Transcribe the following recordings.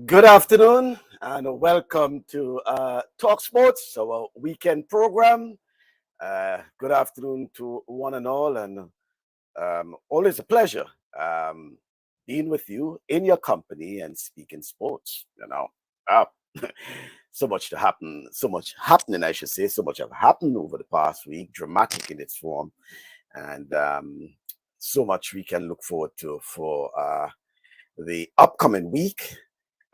Good afternoon and welcome to TalkSports, our weekend program. Good afternoon to one and all, and always a pleasure being with you in your company and speaking sports. Uh, so much to happen, so much happening, I should say. So much have happened over the past week, dramatic in its form, and so much we can look forward to for the upcoming week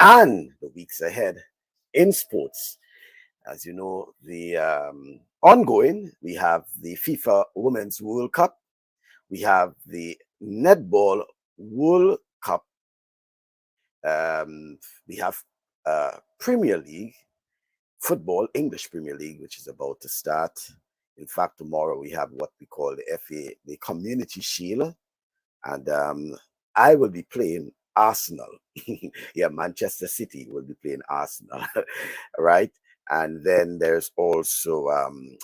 and the weeks ahead in sports. As you know, the ongoing, we have the FIFA Women's World Cup, we have the Netball World Cup, we have Premier League football, English Premier League, which is about to start. In fact, tomorrow we have what we call the FA, the Community Shield, and I will be playing Arsenal. Yeah, Manchester City will be playing Arsenal, right? And then there's also,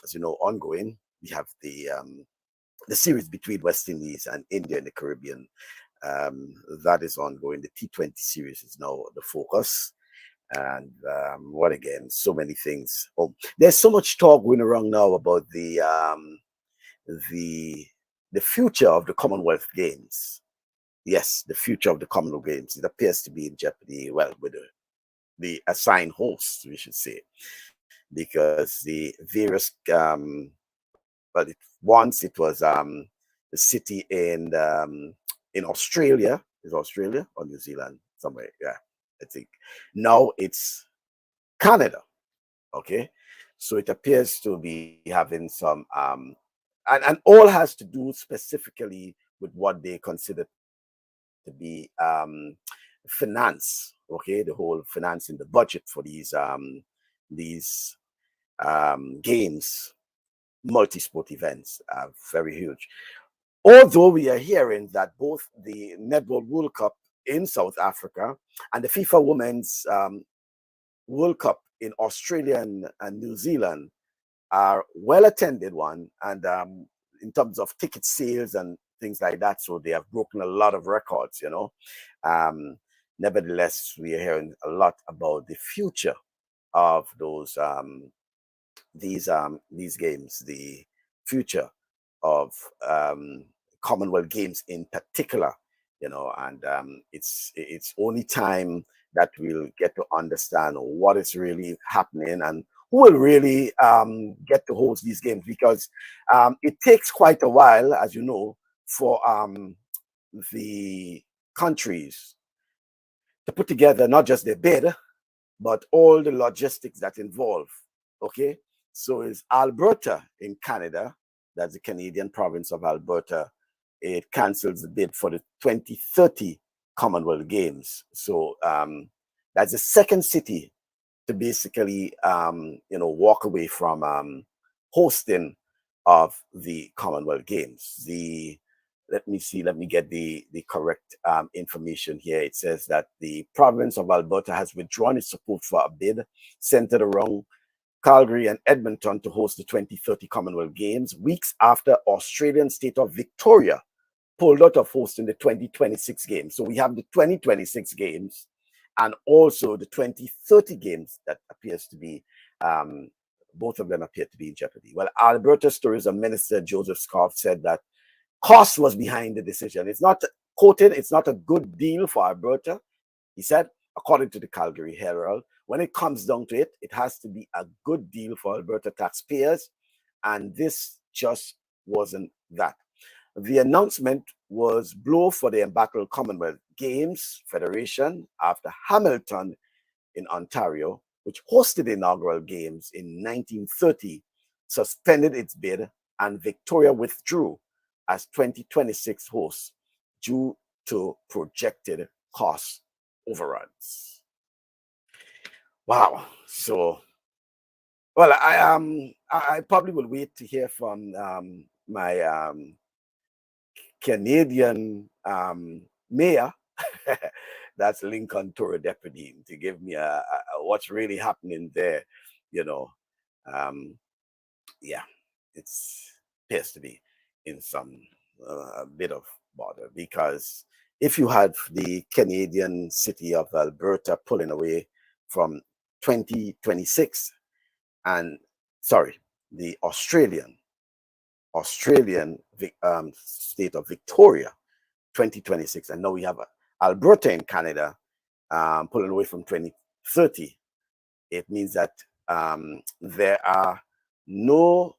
as you know, ongoing. We have the series between West Indies and India in the Caribbean. That is ongoing. The T20 series is now the focus. And what again? So many things. Oh, there's so much talk going around now about the the future of the Commonwealth Games. Yes, the future of the Commonwealth Games. It appears to be in jeopardy. Well, with the assigned hosts, we should say, because the various well, once it was the city in Australia. Is Australia or New Zealand somewhere? Yeah, I think now it's Canada. Okay, so it appears to be having some and all has to do specifically with what they consider to be finance. Okay, the whole finance in the budget for these games, multi-sport events are very huge. Although we are hearing that both the Netball World Cup in South Africa and the FIFA Women's World Cup in Australia and New Zealand are well attended one, and in terms of ticket sales and things like that, so they have broken a lot of records. Um, Nevertheless, we are hearing a lot about the future of these games, the future of Commonwealth Games in particular, and it's only time that we'll get to understand what is really happening and who will really get to host these games, because it takes quite a while, as you know, for the countries to put together not just their bid, but all the logistics that involve. Okay, so is Alberta in Canada, that's the Canadian province of Alberta, it cancels the bid for the 2030 Commonwealth Games. So that's the second city to basically walk away from hosting of the Commonwealth Games. Let me get the correct information here. It says that the province of Alberta has withdrawn its support for a bid centered around Calgary and Edmonton to host the 2030 Commonwealth Games, weeks after Australian state of Victoria pulled out of hosting the 2026 games. So we have the 2026 games and also the 2030 games that appears to be, both of them appear to be in jeopardy. Well, Alberta's Tourism Minister Joseph Scarf said that cost was behind the decision. It's not quoted, it's not a good deal for Alberta. He said, according to the Calgary Herald, when it comes down to it, it has to be a good deal for Alberta taxpayers, and this just wasn't that. The announcement was blow for the embattled Commonwealth Games Federation after Hamilton in Ontario, which hosted the inaugural games in 1930, suspended its bid, and Victoria withdrew as 2026 host due to projected cost overruns. Wow. So, well, I probably will wait to hear from my Canadian mayor, that's Lincoln Toro Deputy, to give me a what's really happening there. You know, um, yeah, it's appears to be in some bit of bother, because if you had the Canadian city of Alberta pulling away from 2026, and sorry, the Australian state of Victoria 2026, and now we have Alberta in Canada pulling away from 2030, it means that there are no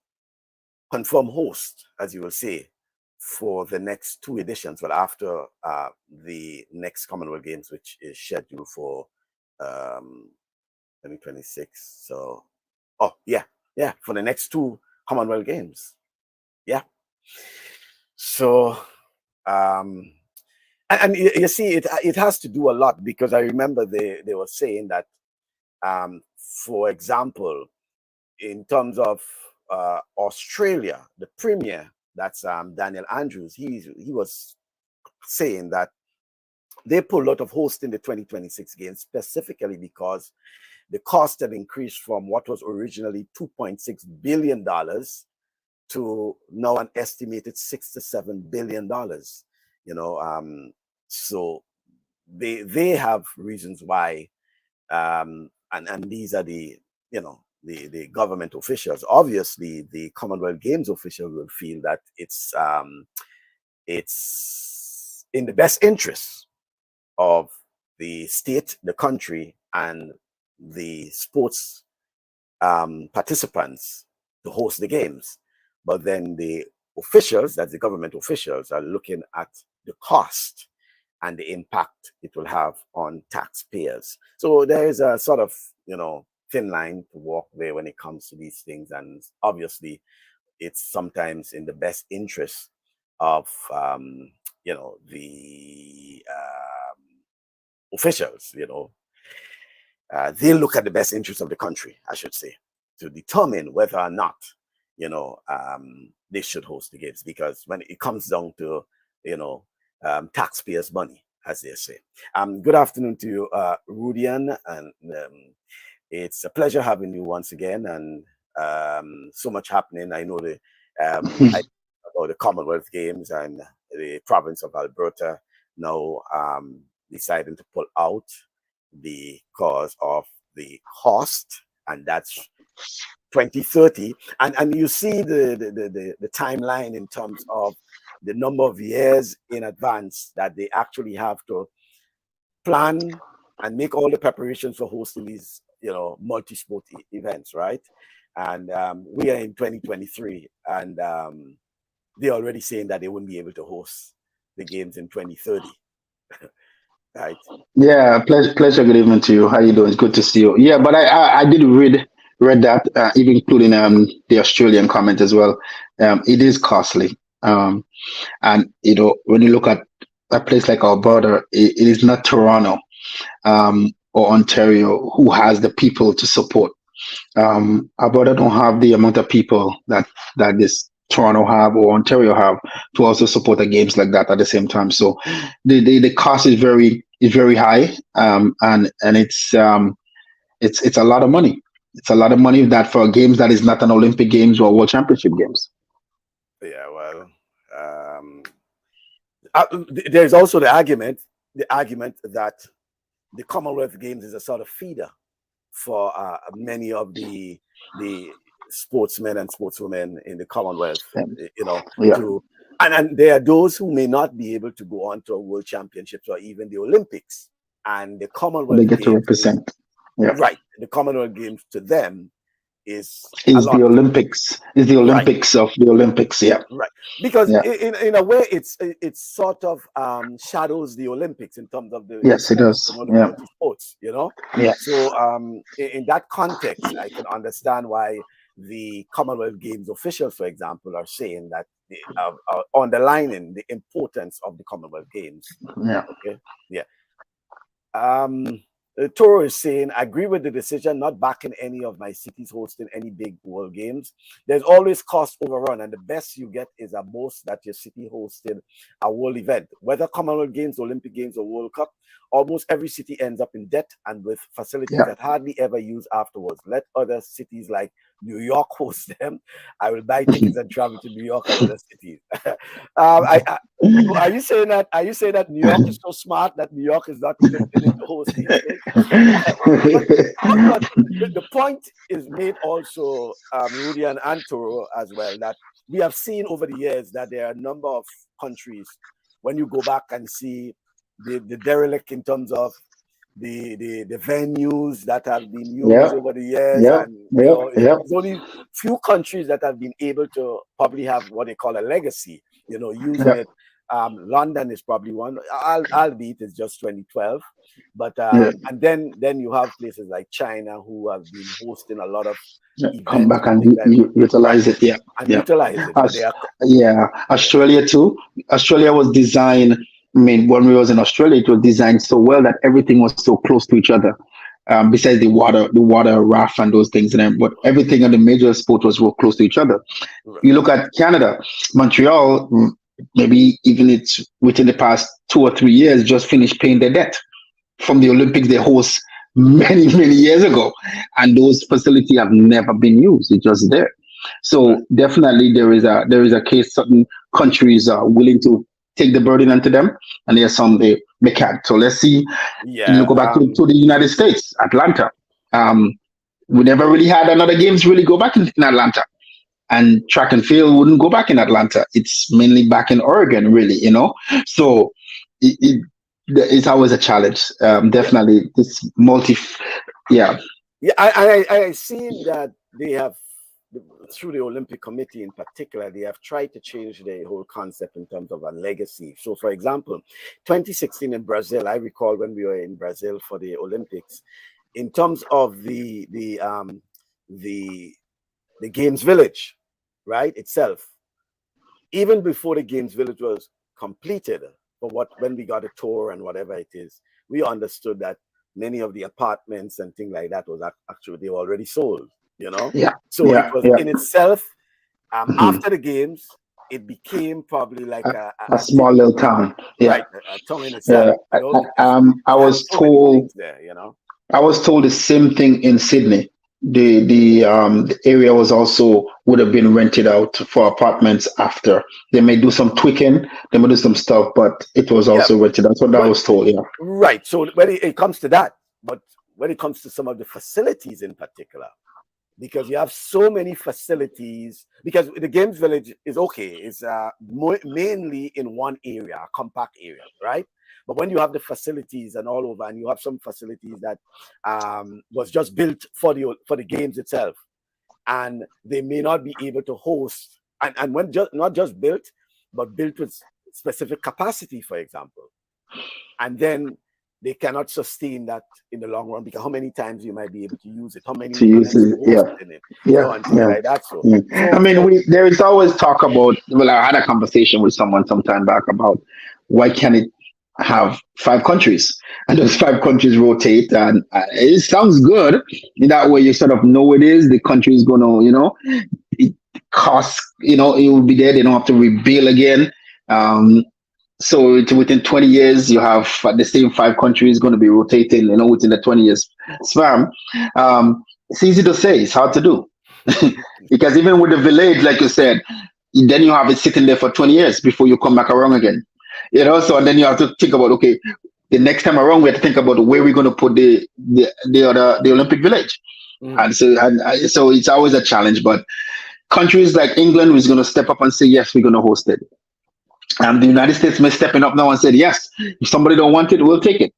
confirmed hosts, as you will say, for the next two editions. Well, after the next Commonwealth Games, which is scheduled for 2026. So, oh yeah, for the next two Commonwealth Games. Yeah. So, and you see, it has to do a lot, because I remember they were saying that, for example, in terms of Australia, the Premier, that's Daniel Andrews, he was saying that they put a lot of hosting the 2026 games specifically because the cost had increased from what was originally $2.6 billion to now an estimated $6 to $7 billion. You know, so they have reasons why, and these are the, you know, the government officials. Obviously, the Commonwealth Games official will feel that it's in the best interest of the state, the country, and the sports participants to host the games. But then the officials, that's the government officials, are looking at the cost and the impact it will have on taxpayers. So there is a sort of, you know, thin line to walk there when it comes to these things. And obviously, it's sometimes in the best interest of, you know, the officials, you know, they look at the best interest of the country, I should say, to determine whether or not, you know, they should host the games. Because when it comes down to, you know, taxpayers' money, as they say. Good afternoon to you, Rudian, and it's a pleasure having you once again. And so much happening. I know about the Commonwealth Games and the province of Alberta now deciding to pull out because of the cost, and that's 2030. And you see the timeline in terms of the number of years in advance that they actually have to plan and make all the preparations for hosting these, you know, multi-sport events, right? And we are in 2023, and they're already saying that they wouldn't be able to host the games in 2030. Right. Yeah, pleasure. Good evening to you. How you doing? It's good to see you. Yeah, but I did read that, even including the Australian comment as well. It is costly. And when you look at a place like Alberta, it is not Toronto or Ontario who has the people to support. Alberta don't have the amount of people that this Toronto have or Ontario have to also support the games like that at the same time. So the cost is very high, and it's a lot of money. It's a lot of money that for games that is not an Olympic Games or World Championship Games. Yeah, well, there's also the argument that the Commonwealth Games is a sort of feeder for many of the sportsmen and sportswomen in the Commonwealth, you know, Yeah. and there are those who may not be able to go on to a World Championships or even the Olympics, and the They Commonwealth get to Games is represent. Yeah. right. The Commonwealth Games to them is a Is the lot. Olympics. Is the Right. Olympics of the Olympics. Yeah. Right, because Yeah. in a way, it's sort of shadows the Olympics in terms of the Yes, it sports, does. you know, the Yeah. multi sports, you know. Yeah. So in that context, I can understand why the Commonwealth Games officials, for example, are saying that they are underlining the importance of the Commonwealth Games. Yeah. Okay, yeah. Toro is saying, I agree with the decision, not backing any of my cities hosting any big world games. There's always cost overrun, and the best you get is a boast that your city hosted a world event. Whether Commonwealth Games, Olympic Games, or World Cup, almost every city ends up in debt and with facilities Yeah. that hardly ever use afterwards. Let other cities like New York hosts them, I will buy tickets and travel to New York and other cities. Are you saying that? Are you saying that New York is so smart that New York is not even willing to host these things? but, but the point is made also, Rudy and Antoro as well, that we have seen over the years that there are a number of countries, when you go back and see the derelict in terms of the venues that have been used over the years, and there's only few countries that have been able to probably have what they call a legacy, using it. London is probably one, albeit it's just 2012, but and then you have places like China who have been hosting a lot of events, come back and utilize it. Utilize it. Australia too. Australia was designed. I mean, when we was in Australia, it was designed so well that everything was so close to each other. Besides the water raft and those things, but everything on the major sport was real close to each other. Right. You look at Canada, Montreal, maybe even it's within the past 2 or 3 years, just finished paying their debt from the Olympics they host many years ago, and those facilities have never been used. It's just there. So definitely there is a case certain countries are willing to take the burden onto them, and there's some they can't. So let's see. You go back to the United States, Atlanta. We never really had another games really go back in Atlanta, and track and field wouldn't go back in Atlanta. It's mainly back in Oregon, really, So it's always a challenge. Definitely, this I seen that they have, through the Olympic Committee in particular, they have tried to change the whole concept in terms of a legacy. So, for example, 2016 in Brazil, I recall when we were in Brazil for the Olympics, in terms of the Games Village, right, itself, even before the Games Village was completed, when we got a tour and whatever it is, we understood that many of the apartments and things like that was actually, they were already sold. So it was in itself, after the games, it became probably like a small little town. Right, a town in itself. I was told I was told the same thing in Sydney. The area was also would have been rented out for apartments after. They may do some tweaking, they may do some stuff, but it was also rented out. That's what I was told. Right. So when it comes to that, but when it comes to some of the facilities in particular, because you have so many facilities, because the Games Village is okay, it's mainly in one area, a compact area, right? But when you have the facilities and all over, and you have some facilities that was just built for the games itself, and they may not be able to host, and when not just built, but built with specific capacity, for example, and then they cannot sustain that in the long run, because how many times you might be able to use it, how many use it, like that. So, I mean, there is always talk about. Well, I had a conversation with someone some time back about why can't it have 5 countries, and those 5 countries rotate, and it sounds good. In that way, you sort of know it is the country is going to, it costs, it will be there. They don't have to rebuild again. So within 20 years, you have the same 5 countries going to be rotating, within the 20 years span. It's easy to say, it's hard to do. Because even with the village, like you said, then you have it sitting there for 20 years before you come back around again. So and then you have to think about, okay, the next time around, we have to think about where we're going to put the Olympic Village. And so it's always a challenge. But countries like England is going to step up and say, yes, we're going to host it. The United States may stepping up now and said, yes, if somebody don't want it, we'll take it.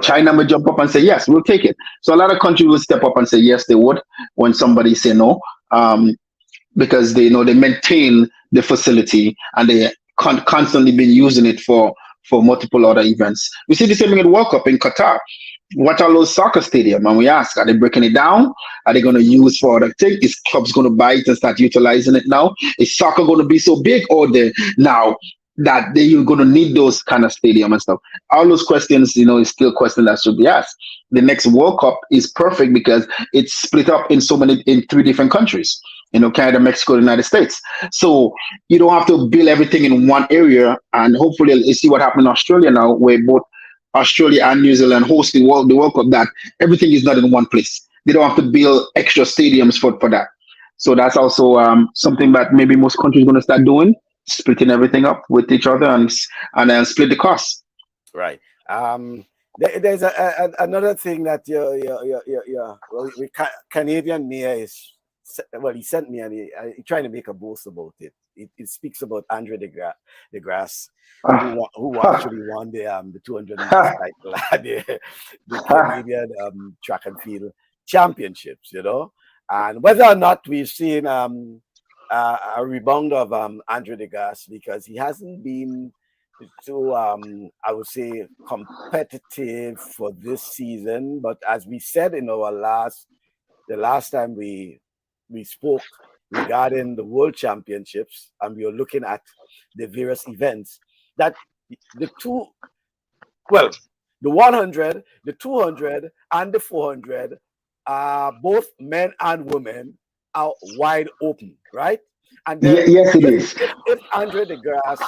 China may jump up and say, yes, we'll take it. So a lot of countries will step up and say, yes, they would, when somebody say no, because they know they maintain the facility and they constantly been using it for multiple other events. We see the same thing at World Cup in Qatar. What are those soccer stadium? And we ask, are they breaking it down? Are they going to use for other things? Is clubs going to buy it and start utilizing it now? Is soccer going to be so big, or now that you're going to need those kind of stadium and stuff? All those questions, is still a question that should be asked. The next World Cup is perfect because it's split up in 3 different countries. Canada, Mexico, the United States. So you don't have to build everything in one area. And hopefully you see what happened in Australia now, where both Australia and New Zealand host the World Cup, that everything is not in one place. They don't have to build extra stadiums for that. So that's also something that maybe most countries going to start doing, splitting everything up with each other and then split the costs. Right. There's another thing that well, Canadian mayor is, well, he sent me and he trying to make a boast about it. It speaks about Andre DeGrasse, who actually won the 200 meters title at the Canadian track and field championships, and whether or not we've seen a rebound of Andre DeGrasse, because he hasn't been so I would say competitive for this season. But as we said in the last time we spoke regarding the World Championships, and we were looking at the various events, that the two, well, the 100, the 200, and the 400, both men and women, are wide open, right? And then Yes, it is. if Andre DeGrasse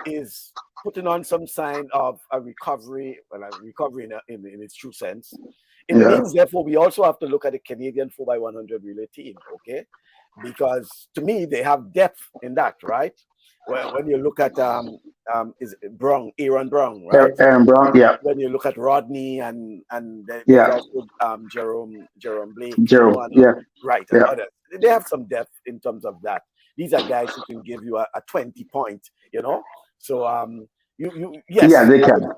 is putting on some sign of a recovery, well, a recovery in its true sense, it means, therefore, we also have to look at the Canadian 4x100 relay team, okay? Because to me, they have depth in that, right? When you look at is Brown, Aaron Brown, right? Aaron Brown, yeah. When you look at Rodney and there's also Jerome Blake, Jerome, right, and others. They have some depth in terms of that. These are guys who can give you a 20 point, So yes. Yeah, they can.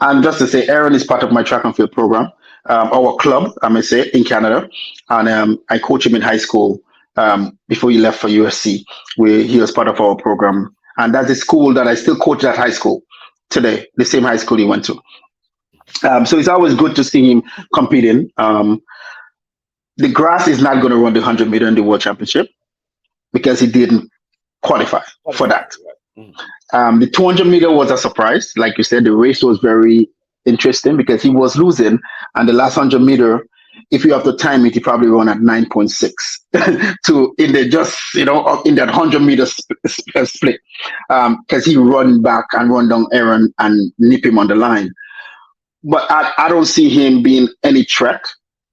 And just to say, Aaron is part of my track and field program, our club, I may say, in Canada, and I coach him in high school before he left for USC, where he was part of our program, and that's a school that I still coach at high school today, the same high school he went to. So it's always good to see him competing. The grass is not going to run the 100-meter in the World Championship because he didn't qualify for that. The 200-meter was a surprise. Like you said, the race was very interesting because he was losing, and the last 100-meter, if you have to time it, he probably run at 9.6 to in the in that 100-meter split because he run back and run down Aaron and nip him on the line. But I don't see him being any threat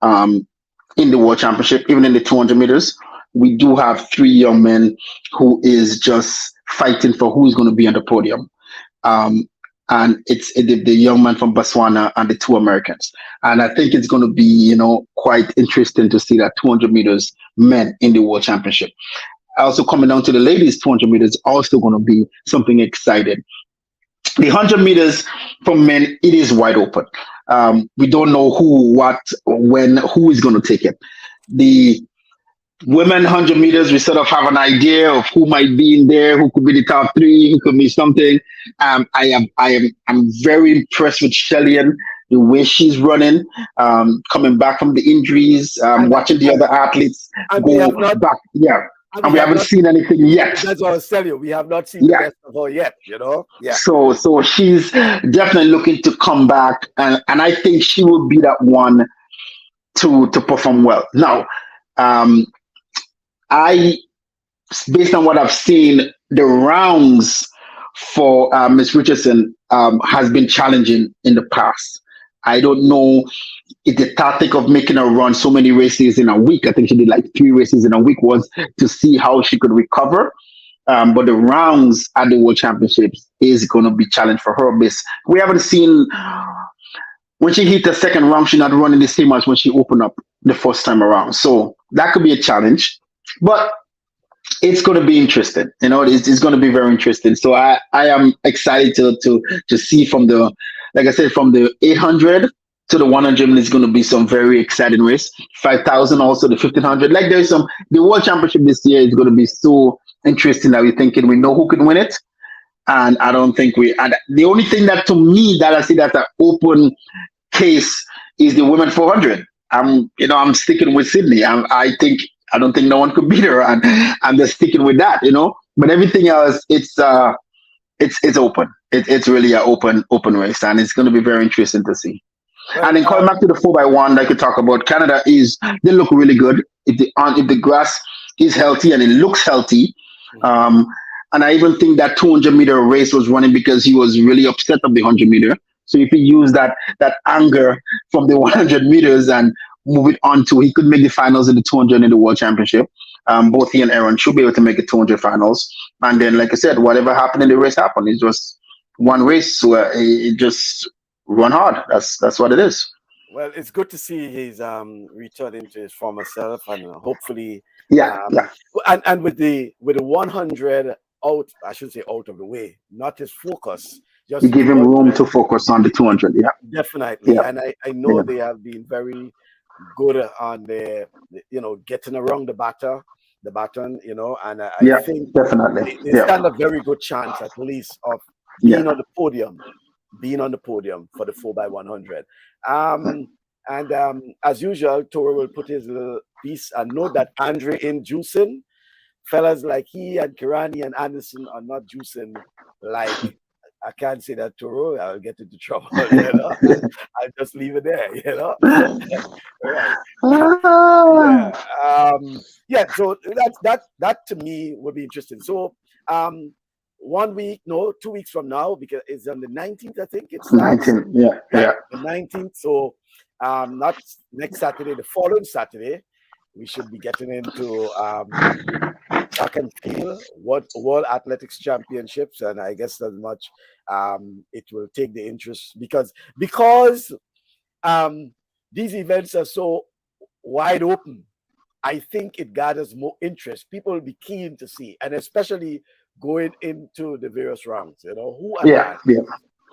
in the World Championship, even in the 200 meters. We do have three young men who is just fighting for who is going to be on the podium. And it's the young man from Botswana and the two Americans. And I think it's going to be, quite interesting to see that 200 meters men in the World Championship. Also coming down to the ladies 200 meters, also going to be something exciting. The 100 meters for men, it is wide open. We don't know who, what, when, who is going to take it. The women 100 meters, we sort of have an idea of who might be in there, who could be the top three, who could be something. I'm very impressed with Shelly-Ann, the way she's running, coming back from the injuries, watching the other athletes go back. Yeah. And we haven't seen anything yet. That's what I was telling you. We have not seen the best of her yet, Yeah. So she's definitely looking to come back, and I think she will be that one to perform well. Now, based on what I've seen, the rounds for Miss Richardson has been challenging in the past. I don't know if the tactic of making her run so many races in a week, I think she did like 3 races in a week, was to see how she could recover. But the rounds at the World Championships is going to be challenged for her. We haven't seen, when she hit the second round, she's not running the same as when she opened up the first time around. So that could be a challenge. But it's going to be interesting. It's going to be very interesting. So I am excited to see from the, like I said, from the 800 to the 100, it's going to be some very exciting race. 5,000 also, the 1,500. Like the World Championship this year is going to be so interesting that we're thinking we know who can win it. And I don't think and the only thing that to me that I see that's an open case is the women 400. I'm sticking with Sydney. I don't think no one could beat her, and I'm just sticking with that, But everything else, it's open. It's really an open race, and it's going to be very interesting to see. And then coming back to the 4x1, like you talk about, Canada they look really good. If the grass is healthy and it looks healthy, and I even think that 200-meter race was running because he was really upset of the 100-meter. So if he used that anger from the 100 meters and move it on to he could make the finals in the 200 in the World Championship. Both he and Aaron should be able to make the 200 finals. And then, like I said, whatever happened in the race happened. It's just one race where it just run hard. That's what it is. Well, it's good to see he's returning to his former self, and hopefully, Yeah, um, yeah. and with the 100 out, I should say out of the way, not his focus, You just give him room 200. to focus on the 200. Yeah, Definitely, yeah, and I know yeah. they have been very good on their, getting around the baton, and I Yeah, think definitely. they Yeah, stand a very good chance at least of yeah. being on the podium for the 4x100. Um, and as usual, Toro will put his little piece and note that Andre in juicing. Fellas like he and Kirani and Anderson are not juicing like, I can't say that Toro, I'll get into trouble, I'll just leave it there. Right. Yeah. Ah, Yeah, so that to me would be interesting. So um 1 week, no, 2 weeks from now, because it's on the 19th, I think it starts. 19. Yeah, Right, yeah. the 19th. So not next Saturday, the following Saturday, we should be getting into track and field, World Athletics Championships, and I guess as much it will take the interest because um, these events are so wide open. I think it gathers more interest. People will be keen to see, and especially going into the various rounds. Who Yeah, advanced? yeah.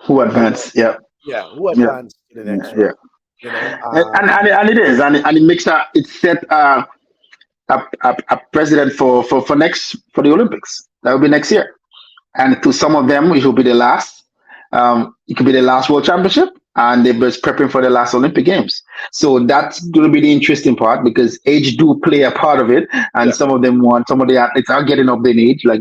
Who Who, advanced? Yeah, yeah, who yeah, advanced to the yeah, next yeah. round? You know, And it is, and it makes it set a president for next for the Olympics. That will be next year. And to some of them, it will be the last. It could be the last World Championship, and they're just prepping for the last Olympic Games. So that's going to be the interesting part because age do play a part of it, and yeah, some of the athletes are getting up in age, like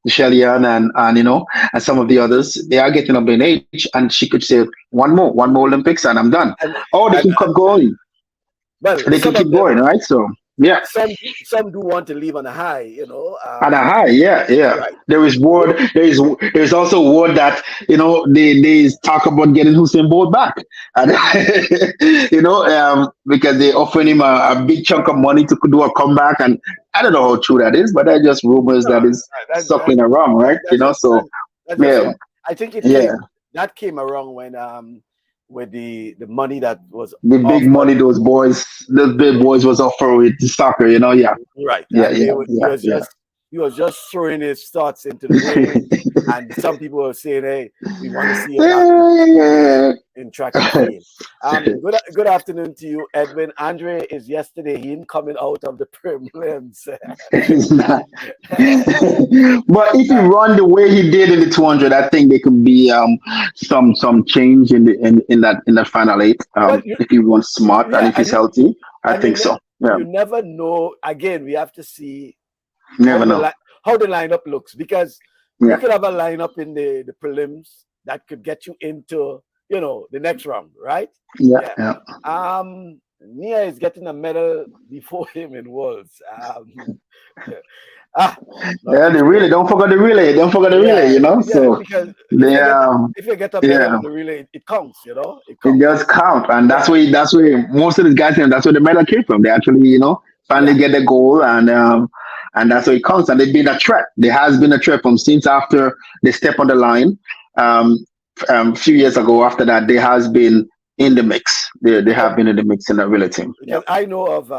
Shellyan and and some of the others, they are getting up in age, and she could say one more Olympics, and I'm done. and Or they and can keep going, well, they can some of keep them, going, right? So yeah. some do want to leave on a high. And a high, yeah, yeah. Right. There is word. There is also word that they talk about getting Hussein Bolt back, and because they offering him a big chunk of money to do a comeback, and I don't know how true that is, but that's just rumors No, that is that, that, circling around, right? that's just So that's just yeah, it. I think yeah, that came around when with the money that was the big offered. money those big boys was offered with soccer, yeah, Right, yeah, and yeah, he yeah, was yeah. just throwing his thoughts into the ring, and some people were saying, "Hey, we want to see you back in track and field." Good afternoon to you, Edwin. Andre is yesterday in coming out of the prelims. It's not. But if he run the way he did in the 200, I think there could be some change in that final eight. Well, If he runs smart and yeah, if he's healthy, I and think so. Yeah, you never know. Again, we have to see never know. how the lineup looks, because you Yeah, could have a lineup in the prelims that could get you into the next round, right? yeah, Yeah. yeah. Nia is getting a medal before him in Worlds. Ah, not Yeah, too the sure. relay. Don't forget the relay. Don't forget the relay. Yeah, yeah, So because they if you get a medal yeah. in the relay, it counts. It It counts. does count, and Yeah, that's where most of these guys, that's where the medal came from. They actually, finally yeah. get the goal, and that's where it counts. And they've been a threat. There has been a threat from since after they step on the line. Um, a few years ago, after that, they has been in the mix. They Because have been in the mix in the relay team. Yeah, I know of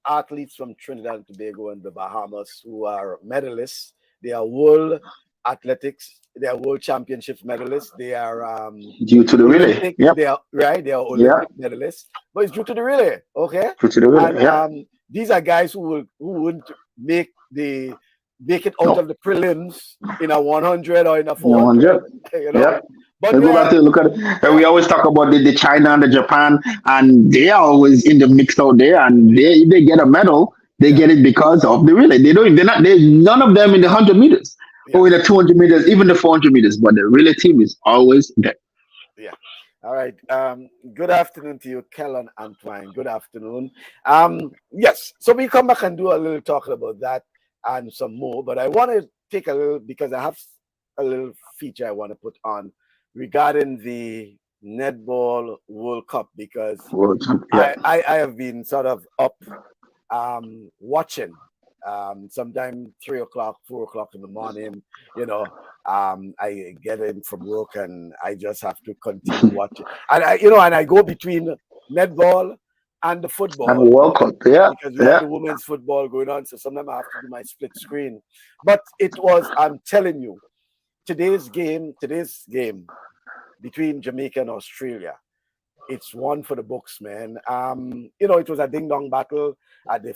athletes from Trinidad and Tobago and the Bahamas who are medalists. They are world athletics. They are world championships medalists. They are due to the relay. Olympic. Yep. They are right. They are Yeah, Olympic medalists. But it's due to the relay. Okay, due to the and relay. Yeah. these are guys who wouldn't make it out No. of the prelims in a 100 or in a No 400. 100. You know, Yep. but We they go back are, to look at it. And yeah, we always talk about the China and the Japan, and they are always in the mix out there. And yeah, if they get a medal, they yeah, get it because of the relay. They don't. They're not. There's none of them in the 100 meters yeah. or in the 200 meters, even the 400 meters. But the relay team is always there. Yeah. All right. Good afternoon to you, Kellen Antoine. Good afternoon. Yes. So we come back and do a little talking about that and some more. But I want to take a little, because I have a little feature I want to put on regarding the Netball World Cup because World Cup. Yeah. I have been sort of up watching sometime 3 o'clock, 4 o'clock in the morning. You know, I get in from work and I just have to continue watching. And I go between netball and the And football World Cup. Yeah. because we have Yeah. the women's football going on. So sometimes I have to do my split screen. But it was, I'm telling you, today's game between Jamaica and Australia, it's one for the books, man. It was a ding dong battle at the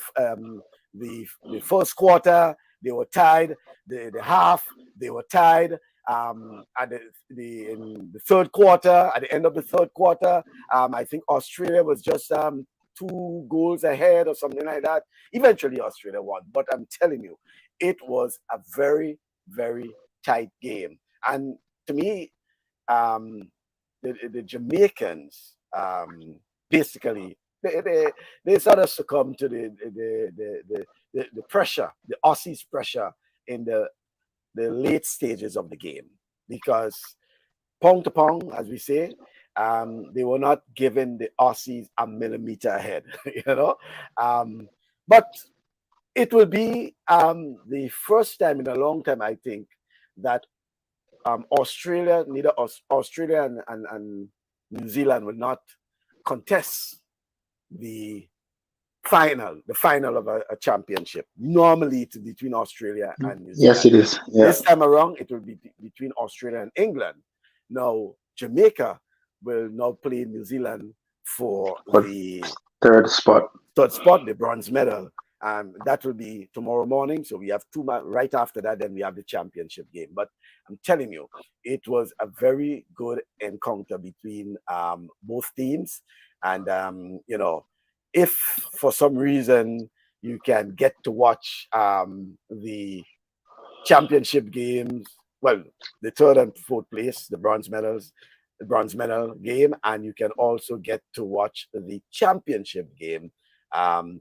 first quarter. They were tied. The half, they were tied. At in the third quarter, at the end of the third quarter, I think Australia was just 2 goals ahead or something like that. Eventually, Australia won. But I'm telling you, it was a very, very tight game. And to me, um, the Jamaicans basically they sort of succumb to the pressure, the Aussies pressure in the late stages of the game because pong to pong, as we say, they were not giving the Aussies a millimeter ahead, but it will be the first time in a long time, I think, that neither Australia and New Zealand will not contest the final of a championship. Normally, it's between Australia and New Yes, Zealand. it is. Yeah. This time around, it will be between Australia and England. Now, Jamaica will now play New Zealand for For the third spot. third spot, the bronze medal. That will be tomorrow morning. So we have right after that, then we have the championship game. But I'm telling you, it was a very good encounter between both teams. And, if for some reason you can get to watch the championship games, well, the third and fourth place, the bronze medal game, and you can also get to watch the championship game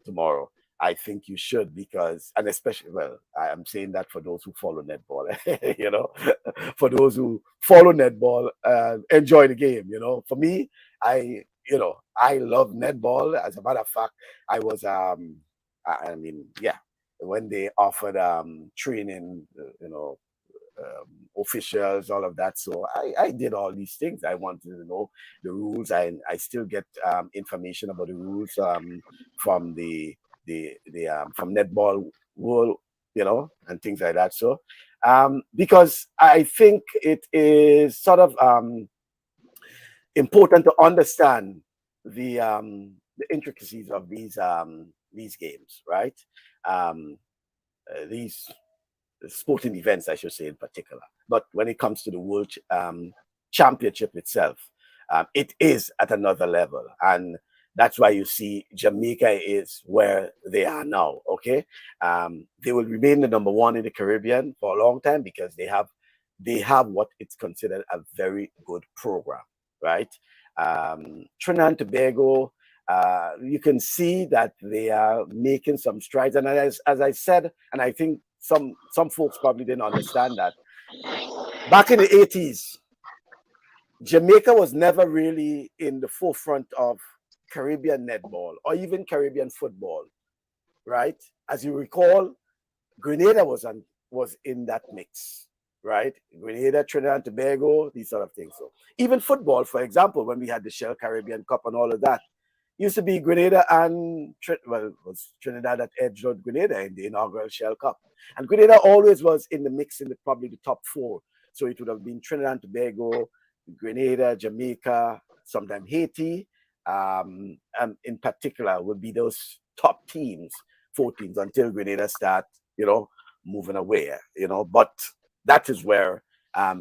tomorrow. I think you should because, and especially, well, I am saying that for those who follow netball, for those who follow netball, enjoy the game. For me, I love netball. As a matter of fact, I was, I mean, yeah, when they offered training, officials, all of that. So I did all these things. I wanted to know the rules. I still get information about the rules from from Netball World, and things like that. So because I think it is sort of important to understand the intricacies of these games, right? These sporting events, I should say, in particular. But when it comes to the World Championship itself, it is at another level. And that's why you see Jamaica is where they are now, okay? They will remain the number one in the Caribbean for a long time because they have what it's considered a very good program, right? Trinidad and Tobago, you can see that they are making some strides. And as I said, and I think some folks probably didn't understand that, back in the 80s, Jamaica was never really in the forefront of Caribbean netball or even Caribbean football, right? As you recall, Grenada was in that mix, right? Grenada, Trinidad and Tobago, these sort of things. So even football, for example, when we had the Shell Caribbean Cup and all of that, used to be Grenada and it was Trinidad that edged out Grenada in the inaugural Shell Cup. And Grenada always was in the mix in probably the top 4. So it would have been Trinidad and Tobago, Grenada, Jamaica, sometimes Haiti, and in particular would be those top teams, 4 teams, until Grenada start, moving away, But that is where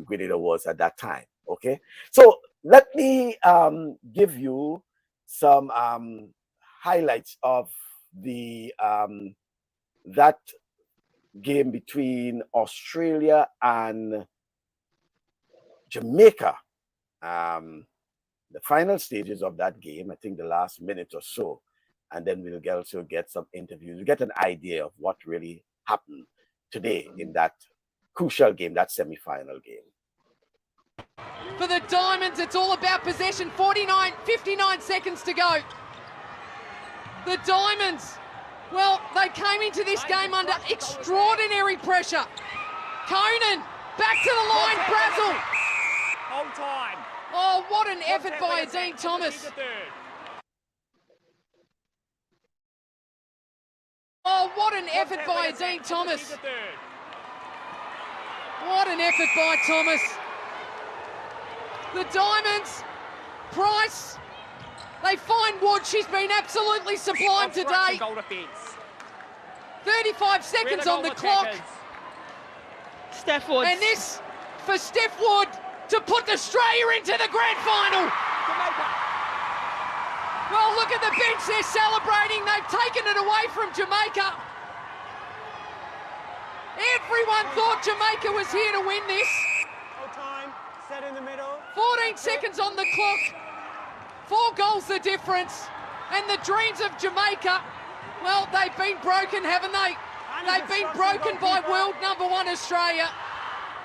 Grenada was at that time. Okay, so let me give you some highlights of the that game between Australia and Jamaica. The final stages of that game, I think the last minute or so, and then we'll also get some interviews. We get an idea of what really happened today in that crucial game, that semi-final game. for the Diamonds. It's all about possession. 59 seconds to go. The Diamonds, well, they came into this game under extraordinary pressure. Conan, back to the line, Brazel. Hold time. Oh, what an effort by Dean Thomas. Oh, what an effort by Dean Thomas. What an effort by Thomas. The Diamonds, Price, they find Wood. She's been absolutely sublime today. 35 seconds on the clock. Steph Wood. And this for Steph Wood to put Australia into the grand final. Well, look at the bench, they're celebrating. They've taken it away from Jamaica. Everyone thought Jamaica was here to win this. Hold time. Set in the middle. 14 seconds on the clock. 4 goals the difference. And the dreams of Jamaica, well, they've been broken, haven't they? They've been broken by world number 1 Australia.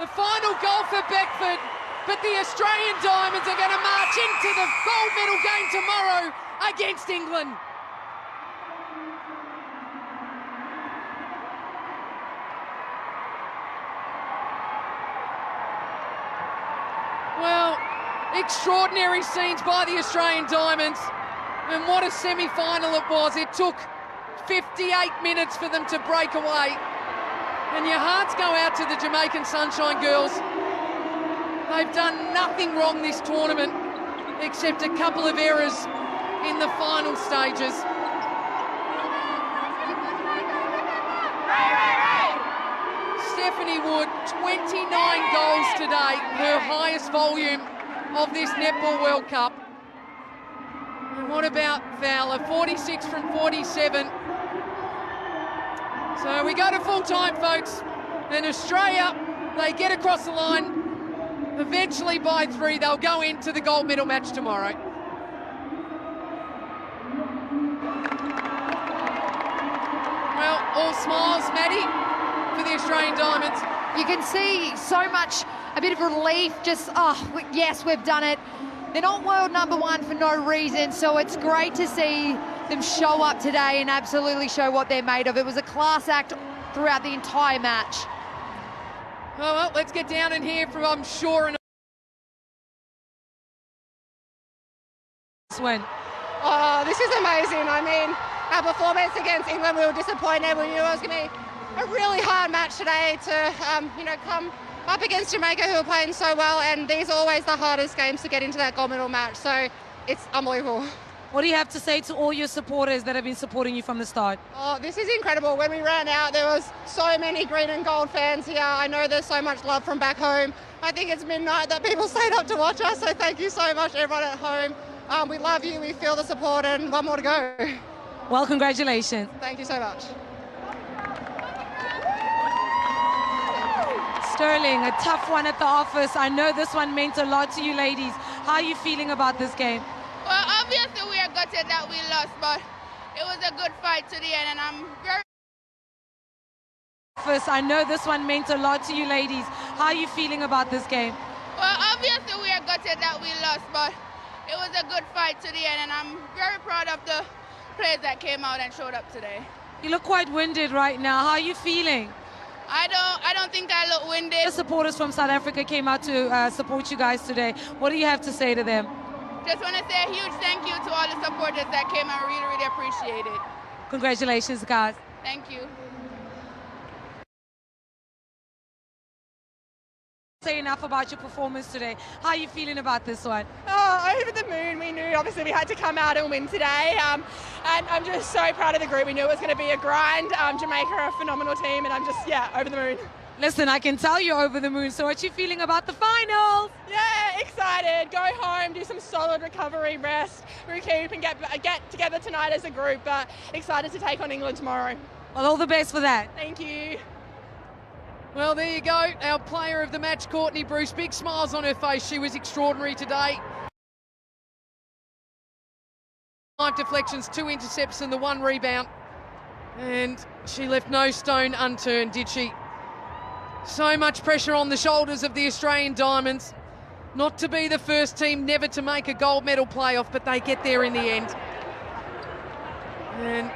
The final goal for Beckford, but the Australian Diamonds are going to march into the gold medal game tomorrow against England. Well, extraordinary scenes by the Australian Diamonds, and what a semi-final it was. It took 58 minutes for them to break away, and your hearts go out to the Jamaican Sunshine Girls. They've done nothing wrong this tournament except a couple of errors in the final stages. Stephanie Wood, 29 goals today, her highest volume of this Netball World Cup. And what about Fowler? 46 from 47. So we go to full time, folks, and Australia, they get across the line. Eventually by 3, they'll go into the gold medal match tomorrow. Well, all smiles, Maddie, for the Australian Diamonds. You can see so much, a bit of relief, just, yes, we've done it. They're not world number 1 for no reason, so it's great to see them show up today and absolutely show what they're made of. It was a class act throughout the entire match. Oh, well, let's get down and hear from, I'm sure, an win. Oh, this is amazing. I mean, our performance against England, we were disappointed. We knew it was going to be a really hard match today to, come up against Jamaica, who are playing so well, and these are always the hardest games to get into that gold medal match, so it's unbelievable. What do you have to say to all your supporters that have been supporting you from the start? Oh, this is incredible. When we ran out, there was so many green and gold fans here. I know there's so much love from back home. I think it's midnight that people stayed up to watch us, so thank you so much, everyone at home. We love you, we feel the support, and one more to go. Well, congratulations. Thank you so much. Sterling, a tough one at the office. I know this one meant a lot to you ladies. How are you feeling about this game? Well, obviously we are gutted that we lost, but it was a good fight to the end, and I'm very... I know this one meant a lot to you ladies. How are you feeling about this game? Well, obviously we are gutted that we lost, but it was a good fight to the end, and I'm very proud of the players that came out and showed up today. You look quite winded right now. How are you feeling? I don't think I look winded. The supporters from South Africa came out to support you guys today. What do you have to say to them? Just want to say a huge thank you to all the supporters that came. I really, really appreciate it. Congratulations, guys. Thank you. Say enough about your performance today. How are you feeling about this one? Oh, over the moon. We knew obviously we had to come out and win today, and I'm just so proud of the group. We knew it was going to be a grind. Jamaica are a phenomenal team, and I'm just, over the moon. Listen, I can tell you're over the moon. So what you feeling about the finals? Yeah, excited. Go home, do some solid recovery, rest, recoup, and get together tonight as a group. But excited to take on England tomorrow. Well, all the best for that. Thank you. Well, there you go. Our player of the match, Courtney Bruce. Big smiles on her face. She was extraordinary today. 5 deflections, 2 intercepts, and the 1 rebound. And she left no stone unturned, did she? So much pressure on the shoulders of the Australian Diamonds. Not to be the first team never to make a gold medal playoff, but they get there in the end. And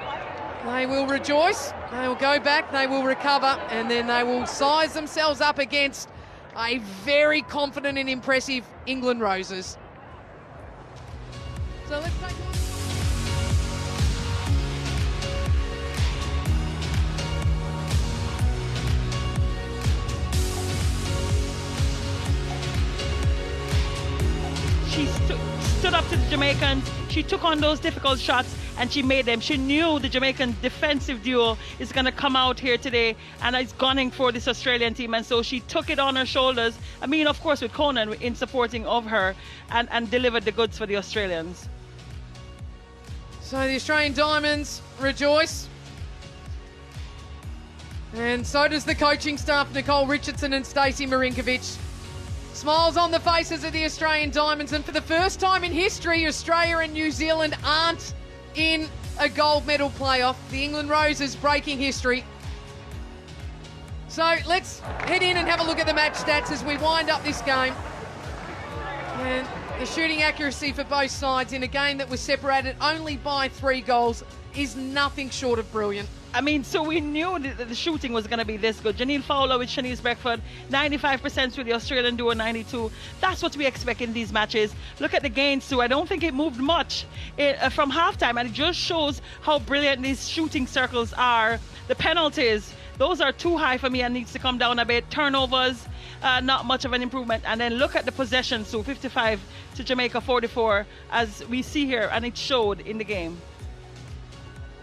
they will rejoice, they will go back, they will recover, and then they will size themselves up against a very confident and impressive England Roses. So let's take a look. She stood up to the Jamaicans. She took on those difficult shots and she made them. She knew the Jamaican defensive duo is going to come out here today and is gunning for this Australian team. And so she took it on her shoulders. I mean, of course, with Conan in supporting of her and delivered the goods for the Australians. So the Australian Diamonds rejoice. And so does the coaching staff, Nicole Richardson and Stacey Marinkovic. Smiles on the faces of the Australian Diamonds, and for the first time in history, Australia and New Zealand aren't in a gold medal playoff. The England Roses breaking history. So let's head in and have a look at the match stats as we wind up this game. And the shooting accuracy for both sides in a game that was separated only by 3 goals is nothing short of brilliant. I mean, so we knew that the shooting was going to be this good. Janine Fowler with Shanice Beckford, 95% with the Australian duo, 92. That's what we expect in these matches. Look at the gains too. I don't think it moved much from halftime, and it just shows how brilliant these shooting circles are. The penalties, those are too high for me and needs to come down a bit. Turnovers, not much of an improvement. And then look at the possessions, so 55 to Jamaica, 44, as we see here, and it showed in the game.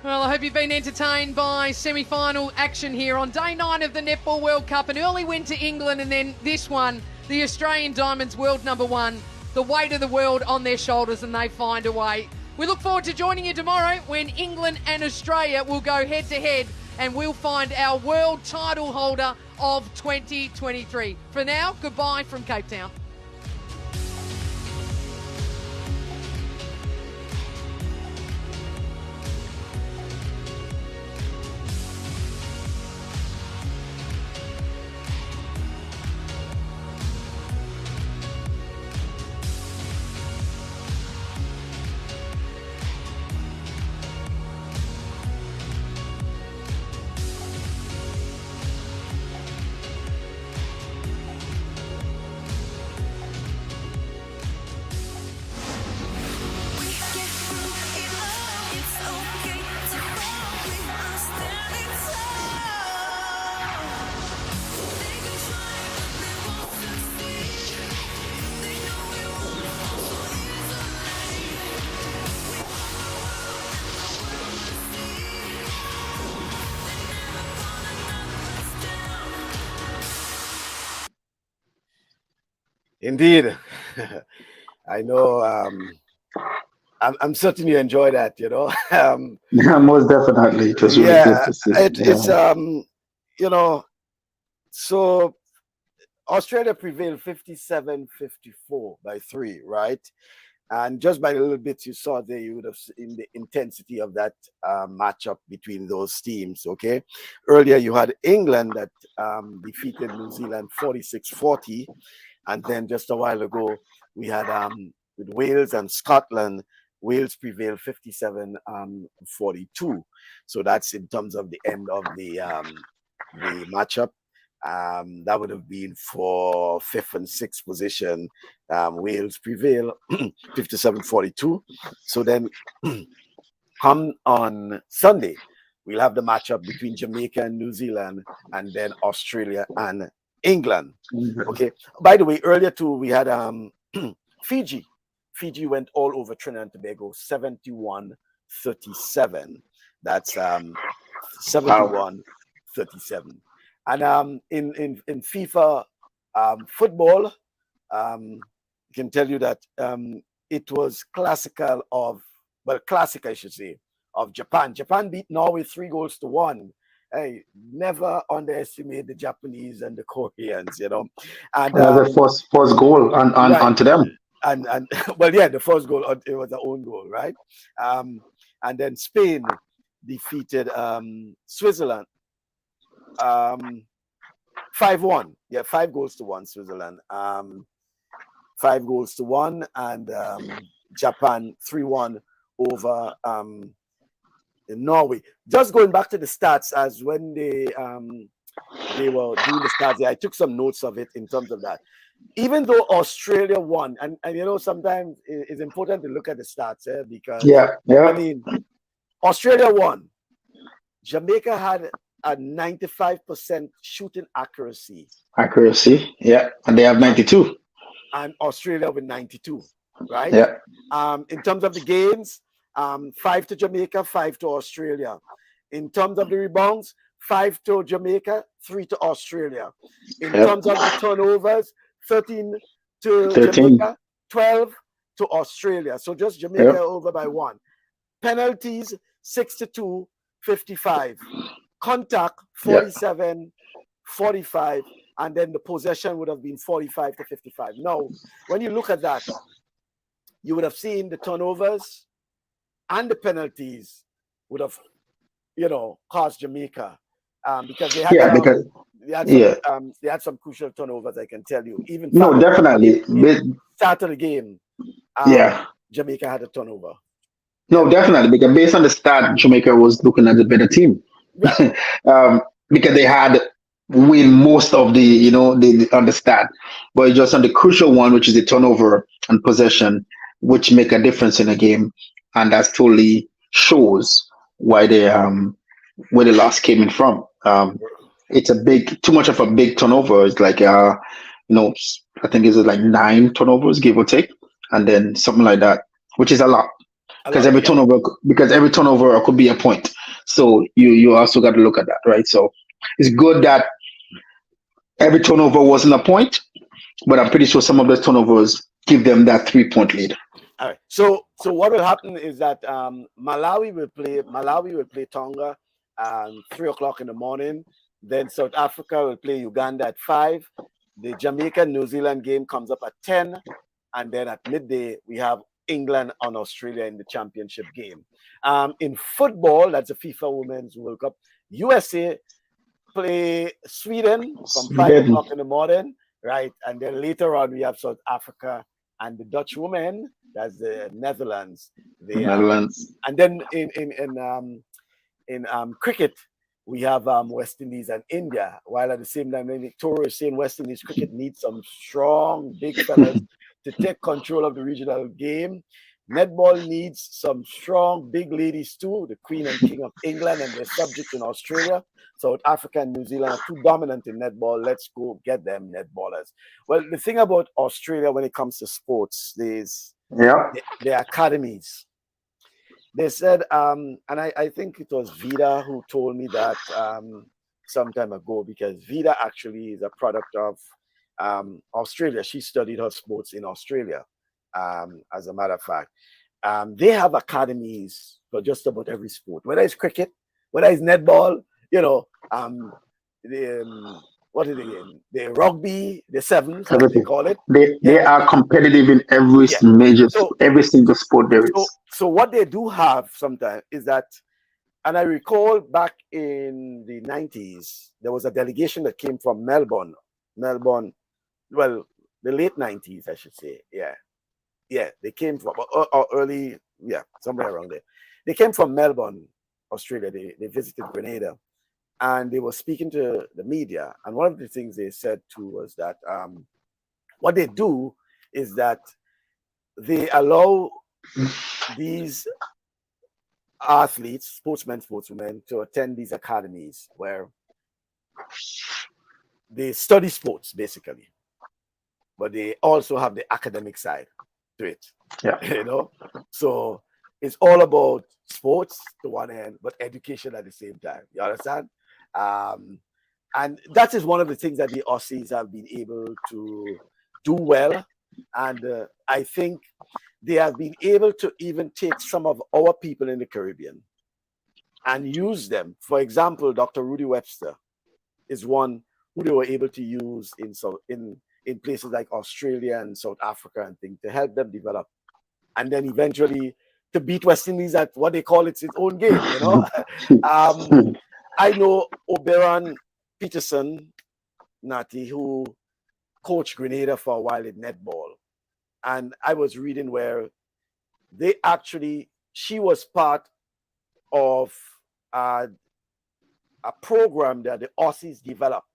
Well, I hope you've been entertained by semi-final action here on day 9 of the Netball World Cup. An early win to England, and then this one, the Australian Diamonds, world number 1. The weight of the world on their shoulders, and they find a way. We look forward to joining you tomorrow when England and Australia will go head-to-head, and we'll find our world title holder of 2023. For now, goodbye from Cape Town. Indeed. I know. I'm certain you enjoy that, you know. Yeah, most definitely. It was really good to see. It's you know, so Australia prevailed 57-54 by 3, right? And just by the little bits you saw there, you would have seen the intensity of that matchup between those teams, okay? Earlier, you had England that defeated New Zealand 46-40. And then just a while ago, we had with Wales and Scotland, Wales prevailed 57-42. So that's in terms of the end of the matchup. That would have been for 5th and 6th position. Wales prevail 57-42. So then come on Sunday, we'll have the matchup between Jamaica and New Zealand, and then Australia and England. Okay. By the way, earlier too, we had Fiji. Fiji went all over Trinidad and Tobago, 71-37. That's 71-37. And in FIFA football, I can tell you that it was classic, I should say, of Japan. Japan beat Norway 3-1. Hey, never underestimate the Japanese and the Koreans, you know. And the first goal onto them. And well, yeah, the first goal, it was their own goal, right? And then Spain defeated Switzerland 5-1. Yeah, 5-1 Switzerland. 5-1, and Japan 3-1 over in Norway. Just going back to the stats, as when they were doing the stats, I took some notes of it in terms of that. Even though Australia won, and you know, sometimes it's important to look at the stats because I mean, Australia won. Jamaica had a 95% shooting accuracy. And they have 92. And Australia with 92, right? Yeah. In terms of the gains, 5 to Jamaica, 5 to Australia. In terms of the rebounds, 5 to Jamaica, 3 to Australia. In terms of the turnovers, 13 to Jamaica, 12 to Australia. So just Jamaica over by 1. Penalties, 6-2, 55. Contact, 47, 45. And then the possession would have been 45 to 55. Now, when you look at that, you would have seen the turnovers and the penalties would have, you know, cost Jamaica because they had some crucial turnovers. I can tell you. Even definitely. Start of the game, Jamaica had a turnover. No, definitely, because based on the start, Jamaica was looking at the better team because they had win most of the, you know, on the stat, but just on the crucial one, which is the turnover and possession, which make a difference in a game, and that totally shows why they where the loss came in from. It's too much of a big turnover. It's like you know, I think it's like 9 turnovers, give or take, and then something like that, which is a lot. Because every turnover could be a point. So you also got to look at that, right? So it's good that every turnover wasn't a point, but I'm pretty sure some of those turnovers give them that 3-point lead. All right. So what will happen is that Malawi will play Tonga 3:00 in the morning. Then South Africa will play Uganda at 5. The Jamaica-New Zealand game comes up at 10, and then at midday we have England on Australia in the championship game. In football, that's the FIFA Women's World Cup. USA play Sweden from 5:00 in the morning, right? And then later on, we have South Africa and the Dutch women. That's the Netherlands. And then in cricket, we have West Indies and India. While at the same time, Victoria is saying West Indies cricket needs some strong, big fellas to take control of the regional game. Netball needs some strong, big ladies too. The Queen and King of England and their subjects in Australia. South Africa and New Zealand are too dominant in netball. Let's go get them netballers. Well, the thing about Australia when it comes to sports is their academies. They said, and I think it was Vida who told me that some time ago, because Vida actually is a product of Australia. She studied her sports in Australia, as a matter of fact. They have academies for just about every sport, whether it's cricket, whether it's netball, you know, what is it again? The rugby, the sevens, as they call it. They are competitive in every every single sport there is. So what they do have sometimes is that, and I recall back in the 90s, there was a delegation that came from Melbourne, well, the late 90s, I should say. Yeah, they came from early, somewhere around there. They came from Melbourne, Australia. They visited Grenada. And they were speaking to the media. And one of the things they said too was that what they do is that they allow these athletes, sportswomen, to attend these academies where they study sports, basically. But they also have the academic side to it. You know? So it's all about sports to one end, but education at the same time. You understand? And that is one of the things that the Aussies have been able to do well. And I think they have been able to even take some of our people in the Caribbean and use them. For example, Dr. Rudy Webster is one who they were able to use in places like Australia and South Africa and things to help them develop. And then eventually to beat West Indies at what they call its own game, you know. I know Oberon Peterson, Nati, who coached Grenada for a while in netball. and I was reading where she was part of a program that the Aussies developed,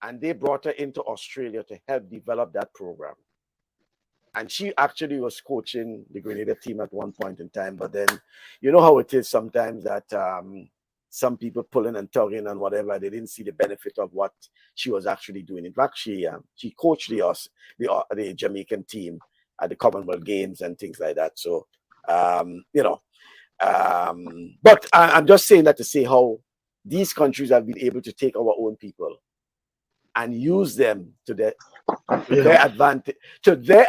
and they brought her into Australia to help develop that program. And she actually was coaching the Grenada team at one point in time. But then, you know how it is sometimes that some people pulling and tugging and whatever, they didn't see the benefit of what she was actually doing. In fact, she coached the Jamaican team at the Commonwealth Games and things like that. So, but I'm just saying that to say how these countries have been able to take our own people and use them to their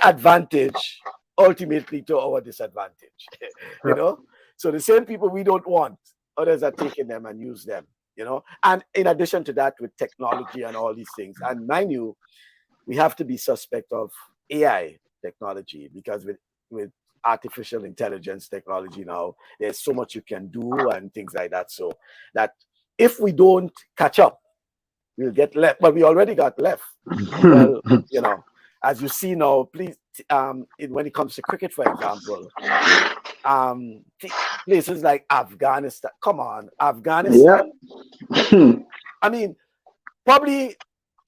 advantage, ultimately to our disadvantage. You know, so the same people we don't want, others are taking them and use them. You know, and in addition to that, with technology and all these things, and mind you, we have to be suspect of AI technology, because with artificial intelligence technology now, there's so much you can do and things like that. So that if we don't catch up, we'll get left. But we already got left. Well, you know, as you see now, please, when it comes to cricket, for example, places like Afghanistan. Come on, Afghanistan. Yeah. I mean, probably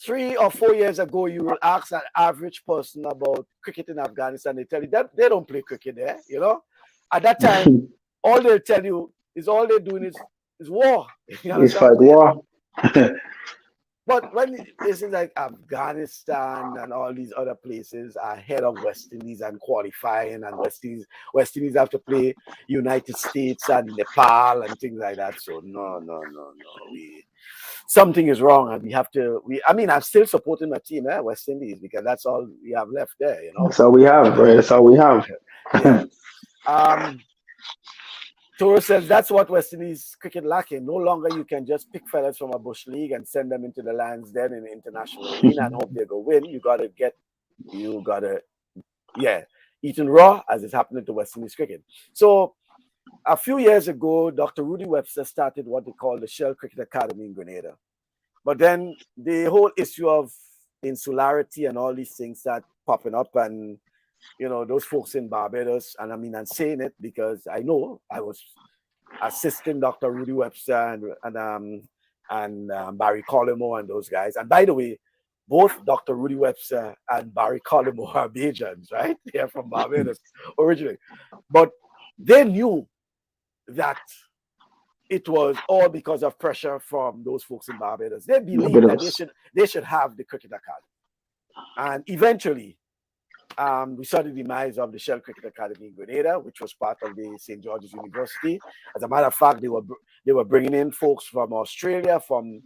3 or 4 years ago, you will ask an average person about cricket in Afghanistan. They tell you that they don't play cricket there. You know, at that time, all they'll tell you is all they're doing is war. It's fight war. But when places like Afghanistan and all these other places are ahead of West Indies and qualifying, and West Indies have to play United States and Nepal and things like that. So no. Something is wrong, and we have to. I mean, I'm still supporting my team, West Indies, because that's all we have left there. You know, that's all we have, right? That's all we have. Yeah. Toro says that's what West Indies cricket lacking. No longer you can just pick fellas from a bush league and send them into the lands then in the international arena and hope they go win. You gotta eat and raw, as is happening to West Indies cricket. So a few years ago, Dr. Rudy Webster started what they call the Shell Cricket Academy in Grenada. But then the whole issue of insularity and all these things start popping up, and you know, those folks in Barbados, and I mean, I'm saying it because I know I was assisting Dr. Rudy Webster and Barry Collymore and those guys. And by the way, both Dr. Rudy Webster and Barry Collymore are Bajans, right? They're from Barbados originally. But they knew that it was all because of pressure from those folks in Barbados. They believed that they should have the cricket academy. And eventually, we saw the demise of the Shell Cricket Academy in Grenada, which was part of the St. George's University. As a matter of fact, they were bringing in folks from Australia, from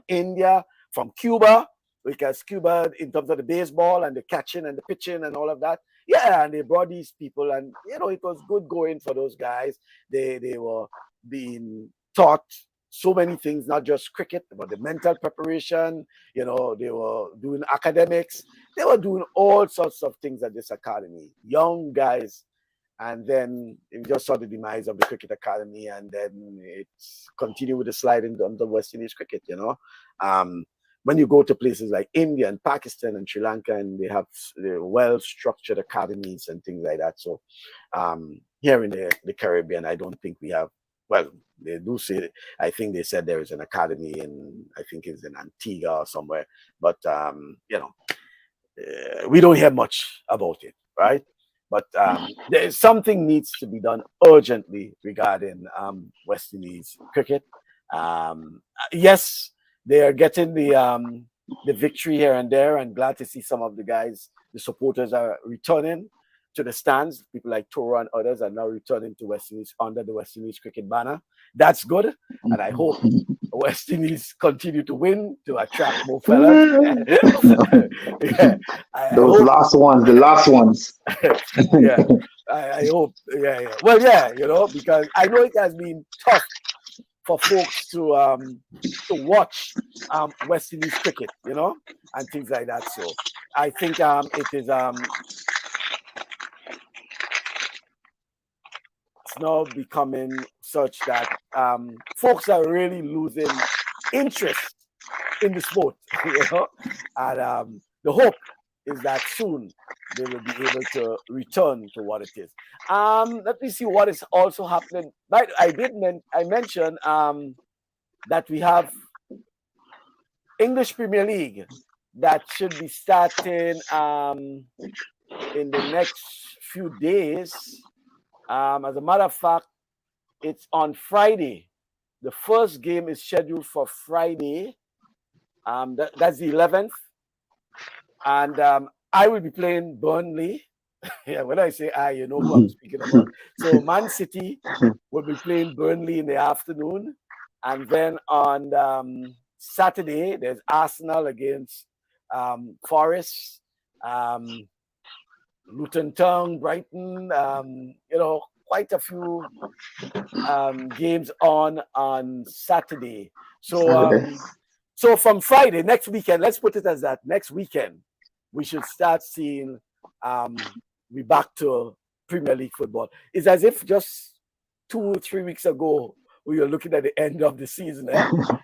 India, from Cuba, because Cuba, in terms of the baseball and the catching and the pitching and all of that, yeah, and they brought these people, and you know, it was good going for those guys. They were being taught so many things, not just cricket, but the mental preparation. You know, they were doing academics. They were doing all sorts of things at this academy. Young guys. And then we just saw the demise of the Cricket Academy, and then it's continued with the slide on the West Indies cricket, you know. When you go to places like India and Pakistan and Sri Lanka, and they have well-structured academies and things like that. So here in the Caribbean, I don't think we have. Well, they do say, I think they said there is an academy I think it's in Antigua or somewhere, but you know, we don't hear much about it, right? But there's something needs to be done urgently regarding West Indies cricket. Yes, they are getting the victory here and there, and glad to see some of the guys, the supporters, are returning to the stands. People like Toro and others are now returning to West Indies under the West Indies cricket banner. That's good, and I hope West Indies continue to win to attract more fellas. Yeah, those last ones, the last ones. Yeah, I hope. Yeah. Well, yeah, you know, because I know it has been tough for folks to watch West Indies cricket, you know, and things like that. So I think it is it's now becoming such that folks are really losing interest in the sport, you know, and the hope is that soon they will be able to return to what it is. Let me see what is also happening. But I mentioned that we have English Premier League that should be starting in the next few days. As a matter of fact, it's on Friday. The first game is scheduled for Friday. That's the 11th. And I will be playing Burnley. Yeah, when I say I, you know who I'm speaking about. So Man City will be playing Burnley in the afternoon. And then on Saturday, there's Arsenal against Forest, Luton Town, Brighton, quite a few games on Saturday. So from Friday, next weekend, let's put it as that, next weekend, we should start seeing we back to Premier League football. It's as if just 2 or 3 weeks ago, we were looking at the end of the season.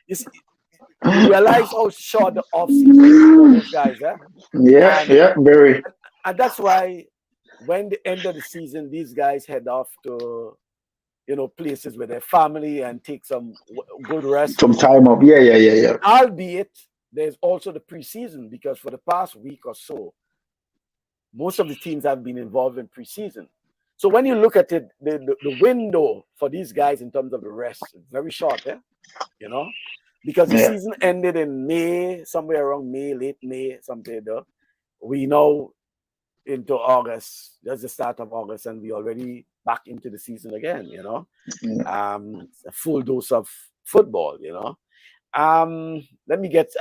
You realize how short the off-season is for those guys. Yeah, very. And that's why when the end of the season, these guys head off to, places with their family and take some good rest. Some time off. Yeah. Albeit, there's also the preseason, because for the past week or so, most of the teams have been involved in preseason. So when you look at it, the window for these guys in terms of the rest is very short, because the season ended in May, somewhere around May, late May, something there. We know into August, that's the start of August, and we already back into the season again, a full dose of football, Let me get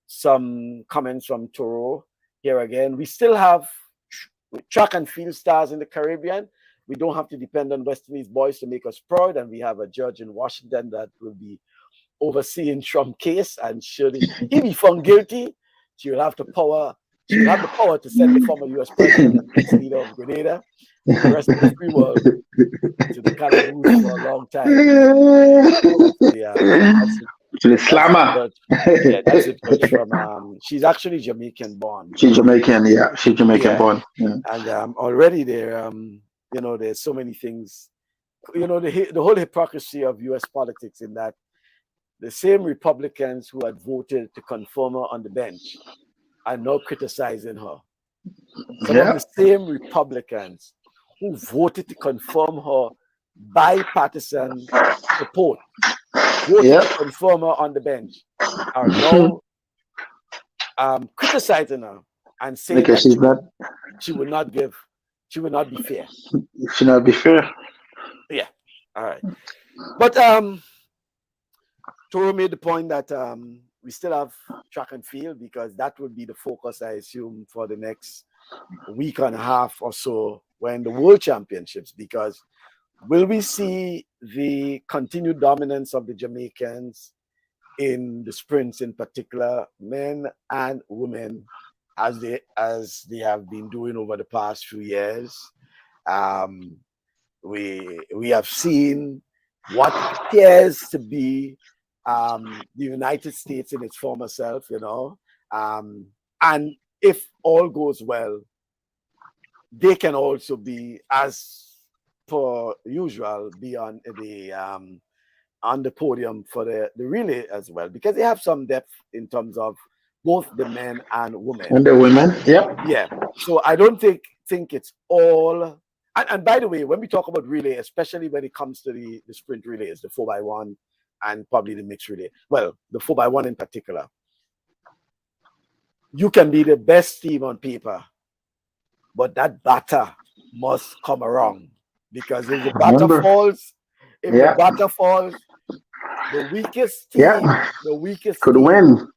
some comments from Toro here again. We still have track and field stars in the Caribbean. We don't have to depend on West Indies boys to make us proud, and we have a judge in Washington that will be overseeing Trump's case, and should he be found guilty, she will have the power to send the former U.S. president and leader of Grenada, the rest of the free world, to the calaboose for a long time. To the slammer. That's it. From she's actually Jamaican born. She's Jamaican, yeah. She's Jamaican born. Yeah. And already there, there's so many things. The whole hypocrisy of U.S. politics, in that the same Republicans who had voted to confirm her on the bench are now criticizing her. Some of the same Republicans who voted to confirm her bipartisan support, voted to confirm her on the bench, are now criticizing her and saying that she will not be fair. She not be fair. Yeah. All right. But Toro made the point that we still have track and field, because that would be the focus, I assume, for the next week and a half or so when the World Championships, because will we see the continued dominance of the Jamaicans in the sprints, in particular, men and women, as they have been doing over the past few years? We have seen what appears to be the United States in its former self, and if all goes well, they can also be, as per usual, be on the podium for the relay as well, because they have some depth in terms of both the men and women. And the women, yeah. So I don't think it's all. And by the way, when we talk about relay, especially when it comes to the sprint relays, the 4x1 and probably the mixed relay, well, the 4x1 in particular, you can be the best team on paper, but that batter must come around, because if the batter falls, the weakest team, could win.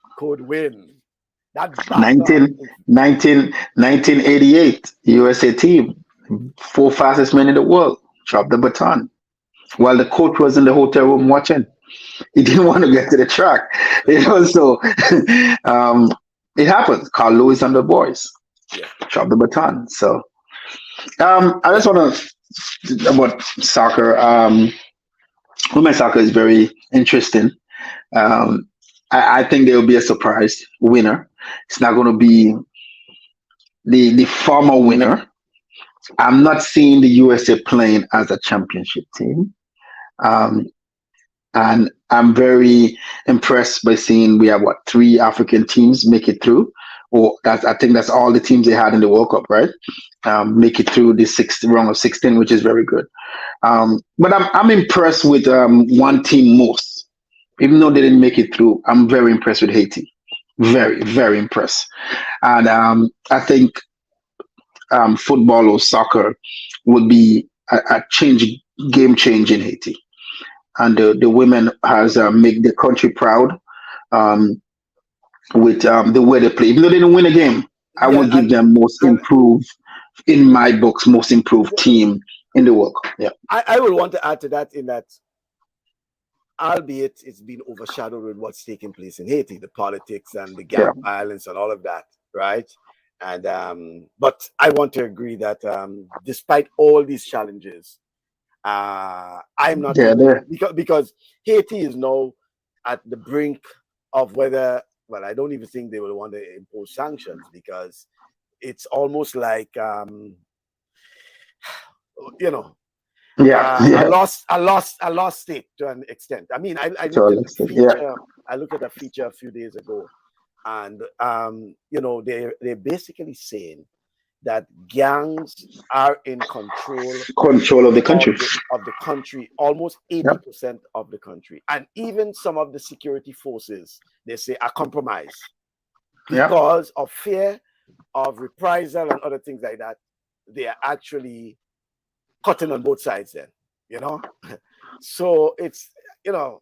That 1988 USA team, 4 fastest men in the world, dropped the baton while the coach was in the hotel room watching. He didn't want to get to the track, So it happens. Carl Lewis and the boys dropped the baton. So I just want to about soccer. Women's soccer is very interesting. I think there will be a surprise winner. It's not going to be the former winner. I'm not seeing the USA playing as a championship team. Um, and I'm very impressed by seeing we have three African teams make it through. Or I think that's all the teams they had in the World Cup, right? Make it through the round of 16, which is very good. But I'm impressed with one team most, even though they didn't make it through. I'm very impressed with Haiti, very very impressed, and I think football or soccer would be a game change in Haiti, and the women has make the country proud with the way they play. Even though they didn't win a game, I Yeah, will give them most improved in my books, most improved team in the world. Yeah, I will want to add to that in that, albeit it's been overshadowed with what's taking place in Haiti, the politics and the yeah, gang violence and all of that, right? And but I want to agree that despite all these challenges, I'm not yeah. really, There, because Haiti is now at the brink of whether, well, I don't even think they will want to impose sanctions, because it's almost like you know, yeah, yeah. a lost state to an extent. I mean, I So looked at the let's see. Yeah, feature. I looked at a feature a few days ago, and you know, they're basically saying that gangs are in control of the country. of the country, almost Yep. 80% of the country, and even some of the security forces, they say, are compromised Yep. because of fear of reprisal and other things like that. They are actually cutting on both sides then, you know. So it's, you know,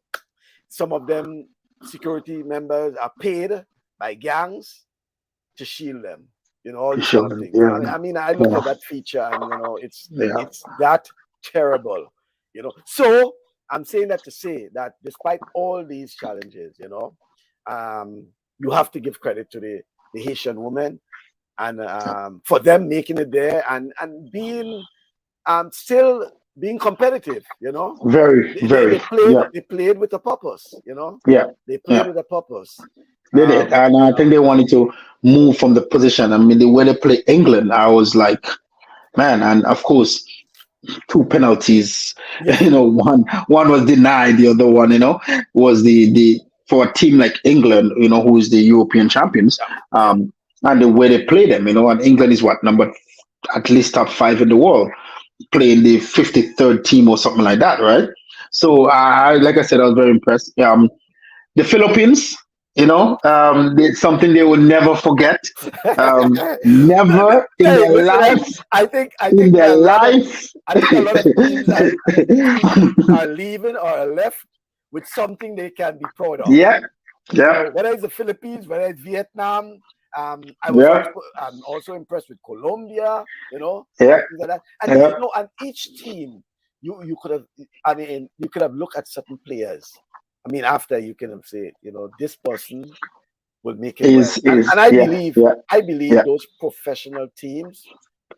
some of them security members are paid by gangs to shield them, you know, all these kind of things. Yeah, I mean, I look yeah, at that feature and, you know, it's yeah. that terrible, you know. So I'm saying that to say that despite all these challenges, you know, you have to give credit to the Haitian women, and for them making it there and being still being competitive, you know. Very, very. Yeah, They played with a purpose, you know. yeah, They played yeah. with a purpose. They did, and I think they wanted to move from the position. I mean, the way they play England, I was like, man, and of course, two penalties. Yeah. You know, one was denied, the other one, you know, was the for a team like England, you know, who is the European champions, and the way they play them, you know, and England is what, number at least top 5 in the world, playing the 53rd team or something like that, right? So, like I said, I was very impressed. The Philippines, you know, it's something they will never forget. Never in Hey, their listen, life. I think In there their are a lot of, life. I think a lot of teams are leaving or are left with something they can be proud of. Yeah, You yeah, know, whether it's the Philippines, whether it's Vietnam. yeah, I'm also impressed with Colombia, you know, yeah, things like that. And yeah. you know, and each team, you could have, I mean, you could have looked at certain players. I mean, after you can have said, you know, this person will make it well. And I Yeah, believe, yeah, yeah. those professional teams,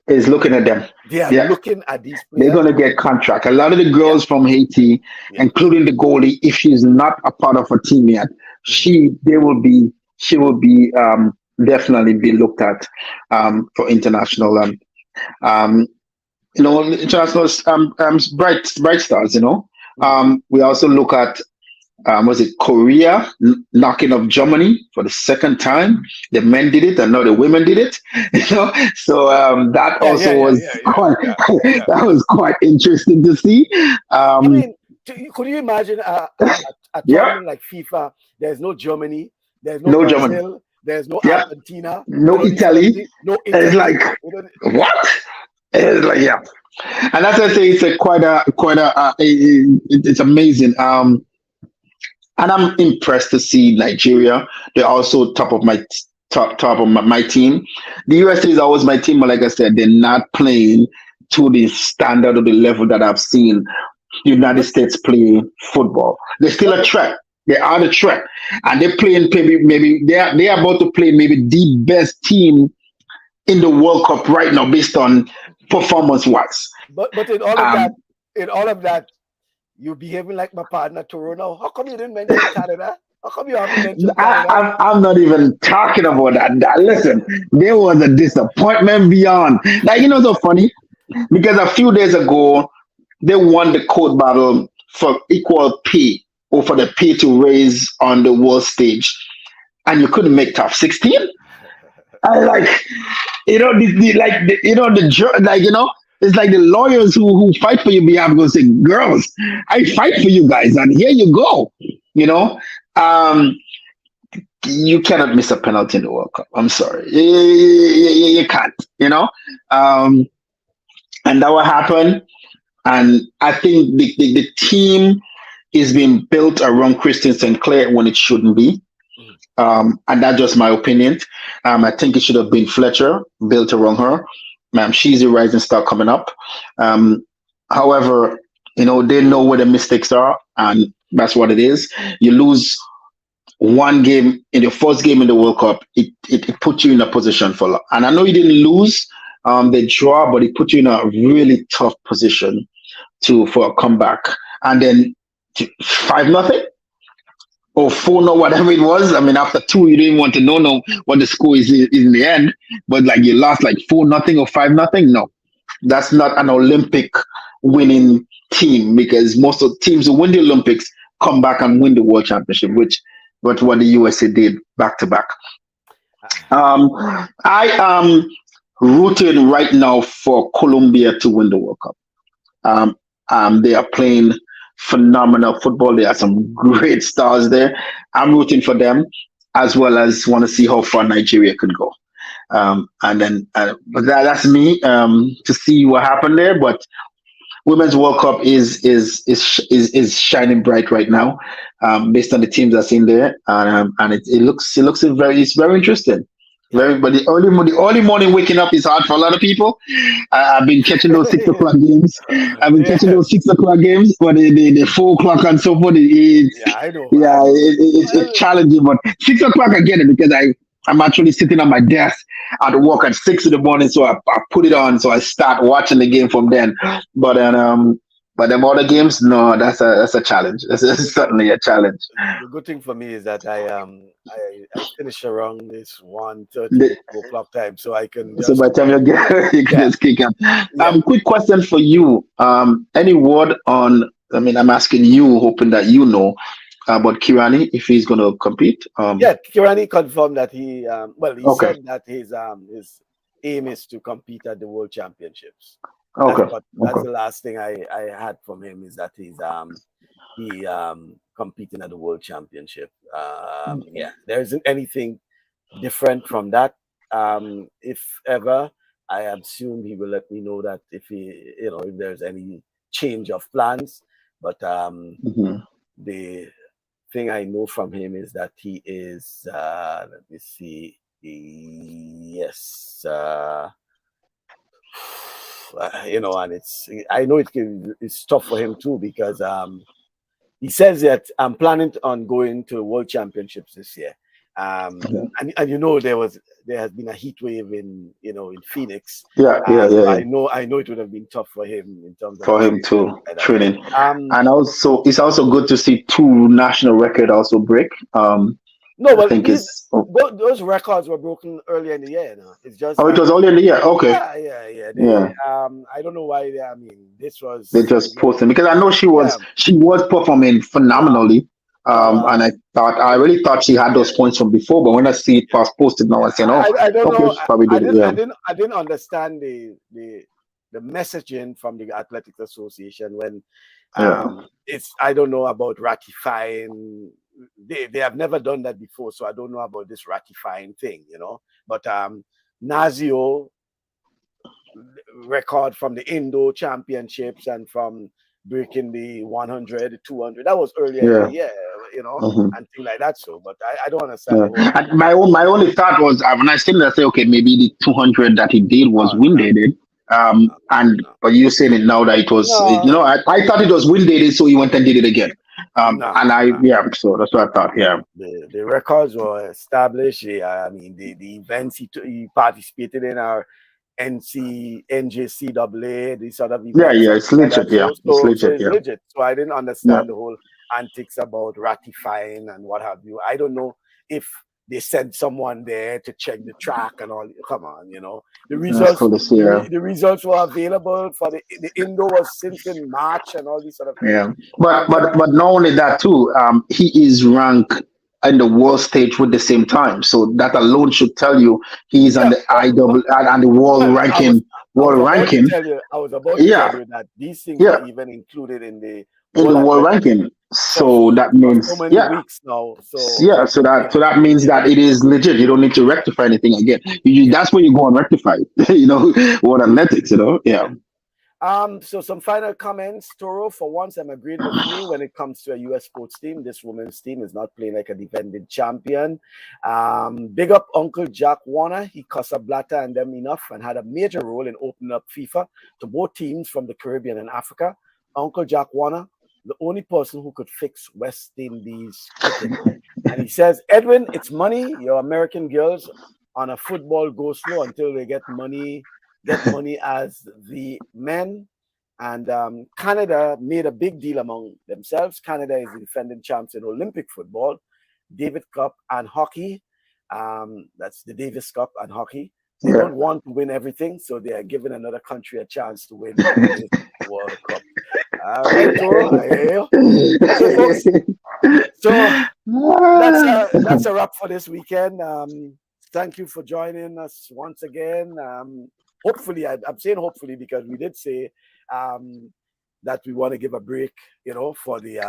Is looking at them. they are Yeah. looking at these They're players. gonna get contract. A lot of the girls from Haiti, Yeah. including the goalie, if she's not a part of a team yet, she will be definitely be looked at for international you know, international bright stars, you know. We also look at was it Korea knocking off Germany for the second time? The men did it, and now the women did it. You know, so that also was quite that was quite interesting to see. I mean, could you imagine a Yeah. tournament like FIFA? There's no Germany, there's no No Brazil, Germany. there's no Yeah. Argentina, No you know, these kind of Italy. things, no It's Italy. like what? It's like, yeah, and that's why I say it's it's amazing. And I'm impressed to see Nigeria. They're also top of my team. The USA is always my team, but like I said, they're not playing to the standard or the level that I've seen the United States play football. They're still a threat. They are the threat, and they're playing maybe they're about to play maybe the best team in the World Cup right now based on performance wise. But in all of that, you're behaving like my partner Toronto. How come you didn't mention Canada? How come you haven't mentioned Canada? I'm not even talking about that. Listen, there was a disappointment beyond. Like, so funny because a few days ago they won the code battle for equal pay or for the pay to raise on the world stage, and you couldn't make top 16. I like, it's like the lawyers who fight for your behalf going to say, girls, I fight for you guys, and here you go. Um, you cannot miss a penalty in the World Cup. I'm sorry, you can't. And that will happen. And I think the team is being built around Christine Sinclair when it shouldn't be. And that's just my opinion. I think it should have been Fletcher built around her. She's a rising star coming up. However, they know where the mistakes are, and that's what it is. You lose one game in the first game in the World Cup, it puts you in a position for. And I know you didn't lose the draw, but it put you in a really tough position for a comeback. And then 5-0 or 4-0, whatever it was. I mean, after 2, you didn't want to know what the score is in the end. But like you lost like 4-0 or 5-0. No, that's not an Olympic winning team, because most of the teams who win the Olympics come back and win the World Championship, which what the USA did back to back. I am rooting right now for Colombia to win the World Cup. They are playing phenomenal football. There are some great stars there. I'm rooting for them, as well as want to see how far Nigeria could go. But that's me to see what happened there. But Women's World Cup is shining bright right now, based on the teams that's in there, and it's very interesting. But the early morning waking up is hard for a lot of people. I've been catching those 6 o'clock games. But the 4 o'clock and so forth, it's challenging. But 6 o'clock I get it, because I'm actually sitting on my desk at work at 6 in the morning, so I put it on, so I start watching the game from then. But them other games, no, that's a challenge. That's certainly a challenge. The good thing for me is that I finish around this 1:30 o'clock time, so I can. So by the time you can just kick up. Quick question for you. Any word on? I mean, I'm asking you, hoping that you know about Kirani, if he's going to compete. Kirani confirmed that he said that his aim is to compete at the World Championships. That's the last thing I had from him, is that he's competing at the World Championship. There isn't anything different from that. If ever, I assume he will let me know that if there's any change of plans. But the thing I know from him is that he is let me see. Yes. And I know it's tough for him too, because he says that I'm planning on going to World Championships this year. And there has been a heat wave in Phoenix. I know it would have been tough for him in terms of for him too training. And also it's also good to see 2 national records also break. Those records were broken earlier in the year. It's just it was earlier in the year. Okay. I don't know why they just posted, because I know she was performing phenomenally. And I really thought she had those points from before, but when I see it past posted now, I say, I don't know. Probably I didn't understand the messaging from the Athletics Association when I don't know about ratifying. They have never done that before, so I don't know about this ratifying thing, But Nazio record from the Indo Championships and from breaking the 100, the 200, that was earlier in the year, and things like that. So, but I don't understand. And my only thought was when I still say, okay, maybe the 200 that he did was wind-dated. But you're saying it now that it was, I thought it was wind-dated, so he went and did it again. So that's what I thought. The records were established. The events he participated in are NJCAA, these sort of events. It's legit. It's legit. So I didn't understand the whole antics about ratifying and what have you. I don't know if they sent someone there to check the track and all. Come on, the results. The results were available for the Indo was since in March and all these sort of things. Yeah, but not only that too. He is ranked in the world stage with the same time, so that alone should tell you he's on the and the world ranking. I was about to tell you that these things are even included in the world ranking. So that means so many weeks now. So that means that it is legit. You don't need to rectify anything again. That's where you go and rectify. World athletics. So some final comments, Toro. For once, I'm agreeing with you when it comes to a U.S. sports team. This women's team is not playing like a defending champion. Big up Uncle Jack Warner. He cussed Blatter and them enough and had a major role in opening up FIFA to both teams from the Caribbean and Africa. Uncle Jack Warner, the only person who could fix West Indies cricket. And he says, Edwin, it's money. Your American girls on a football go slow until they get money as the men. And Canada made a big deal among themselves. Canada is the defending champs in Olympic football, Davis Cup and hockey. That's the Davis Cup and hockey. They don't want to win everything, so they are giving another country a chance to win the World Cup. All right, so that's a wrap for this weekend. Thank you for joining us once again. Hopefully, I'm saying hopefully because we did say that we want to give a break, for the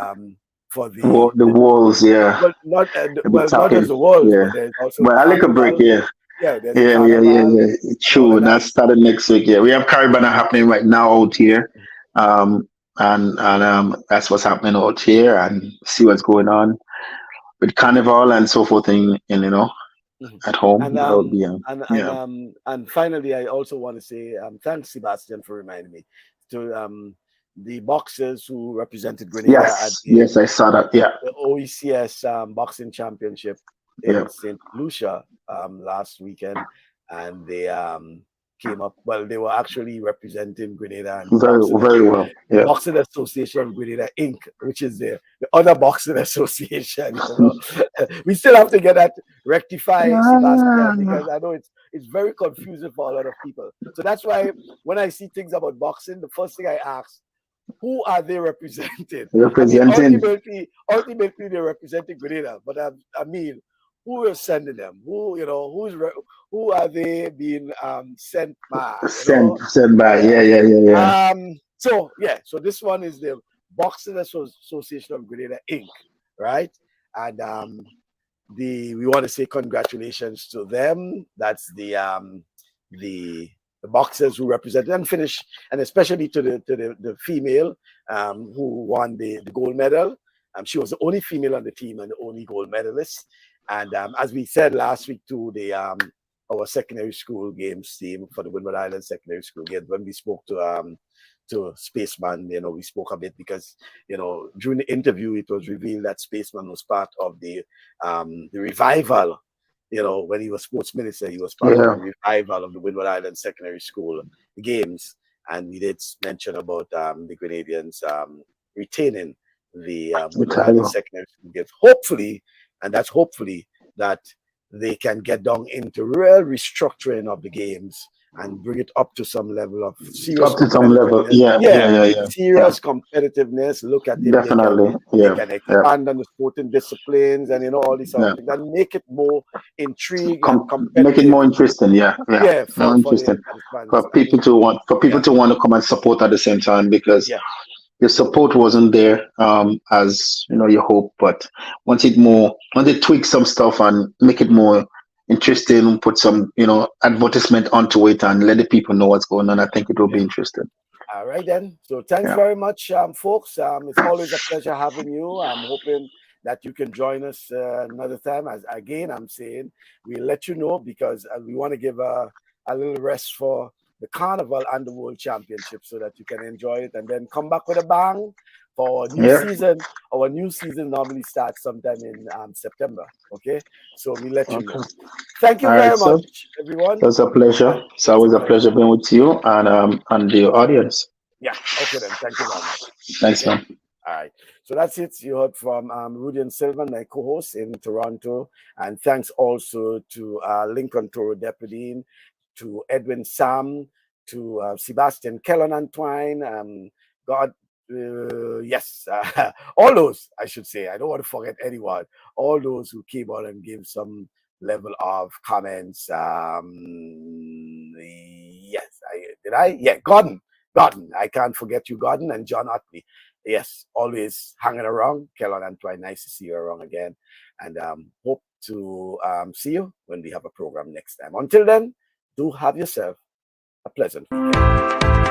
walls, But not just the walls, but there's also. But I like a break, yeah. True. That started next week. Yeah, we have Caribana happening right now out here, and that's what's happening out here, and see what's going on with Carnival and so forth, at home. And finally, I also want to say thanks, Sebastian, for reminding me to the boxers who represented Grenada at yes, I saw that. Yeah, the OECS boxing championship in St. Lucia last weekend, and they came up. Well, they were actually representing Grenada and very well. Yeah. Boxing Association of Grenada Inc., which is the other boxing association. We still have to get that rectified, Sebastian, because I know it's very confusing for a lot of people. So that's why when I see things about boxing, the first thing I ask, who are they representing? Ultimately, they're representing Grenada, but I mean, who is sending them? Who are they being sent by? Sent by, yeah. So this one is the Boxing Association of Grenada Inc., right? And we want to say congratulations to them. That's the boxers who represented and finished, and especially to the female who won the gold medal. She was the only female on the team and the only gold medalist. And as we said last week to our secondary school games team for the Windward Island secondary school games, when we spoke to Spaceman, we spoke a bit because, during the interview, it was revealed that Spaceman was part of the revival. When he was sports minister, he was part of the revival of the Windward Island secondary school games. And we did mention about the Grenadians retaining the Windward Island secondary school games. Hopefully that they can get down into real restructuring of the games and bring it up to some level of serious serious competitiveness. Look at it. Definitely. They can expand on the sporting disciplines and all these other things and make it more intriguing and competitive. Make it more interesting, more interesting for people to want to come and support at the same time, because the support wasn't there as you hope, but once they tweak some stuff and make it more interesting, put some advertisement onto it and let the people know what's going on, I think it will be interesting. All right then. So thanks very much, folks. It's always a pleasure having you. I'm hoping that you can join us another time. As again, I'm saying we'll let you know, because we want to give a little rest for the Carnival and the World Championship so that you can enjoy it and then come back with a bang for our new season. Our new season normally starts sometime in September. Okay, so we let you know. Thank you very much, everyone. It was a pleasure. It's always a pleasure being with you and the audience. Yeah. Okay then. Thank you very much. Thanks, man. All right. So that's it. You heard from Rudy and Sylvan, my co-hosts in Toronto. And thanks also to Lincoln Toro Deputy, to Edwin Sam, to Sebastian Kellon Antoine. God, yes, all those, I should say. I don't want to forget anyone. All those who came on and gave some level of comments. Yes, did I? Yeah, Gordon. I can't forget you, Gordon, and John Otley. Yes, always hanging around. Kellon Antoine, nice to see you around again. And hope to see you when we have a program next time. Until then, do have yourself a pleasant weekend.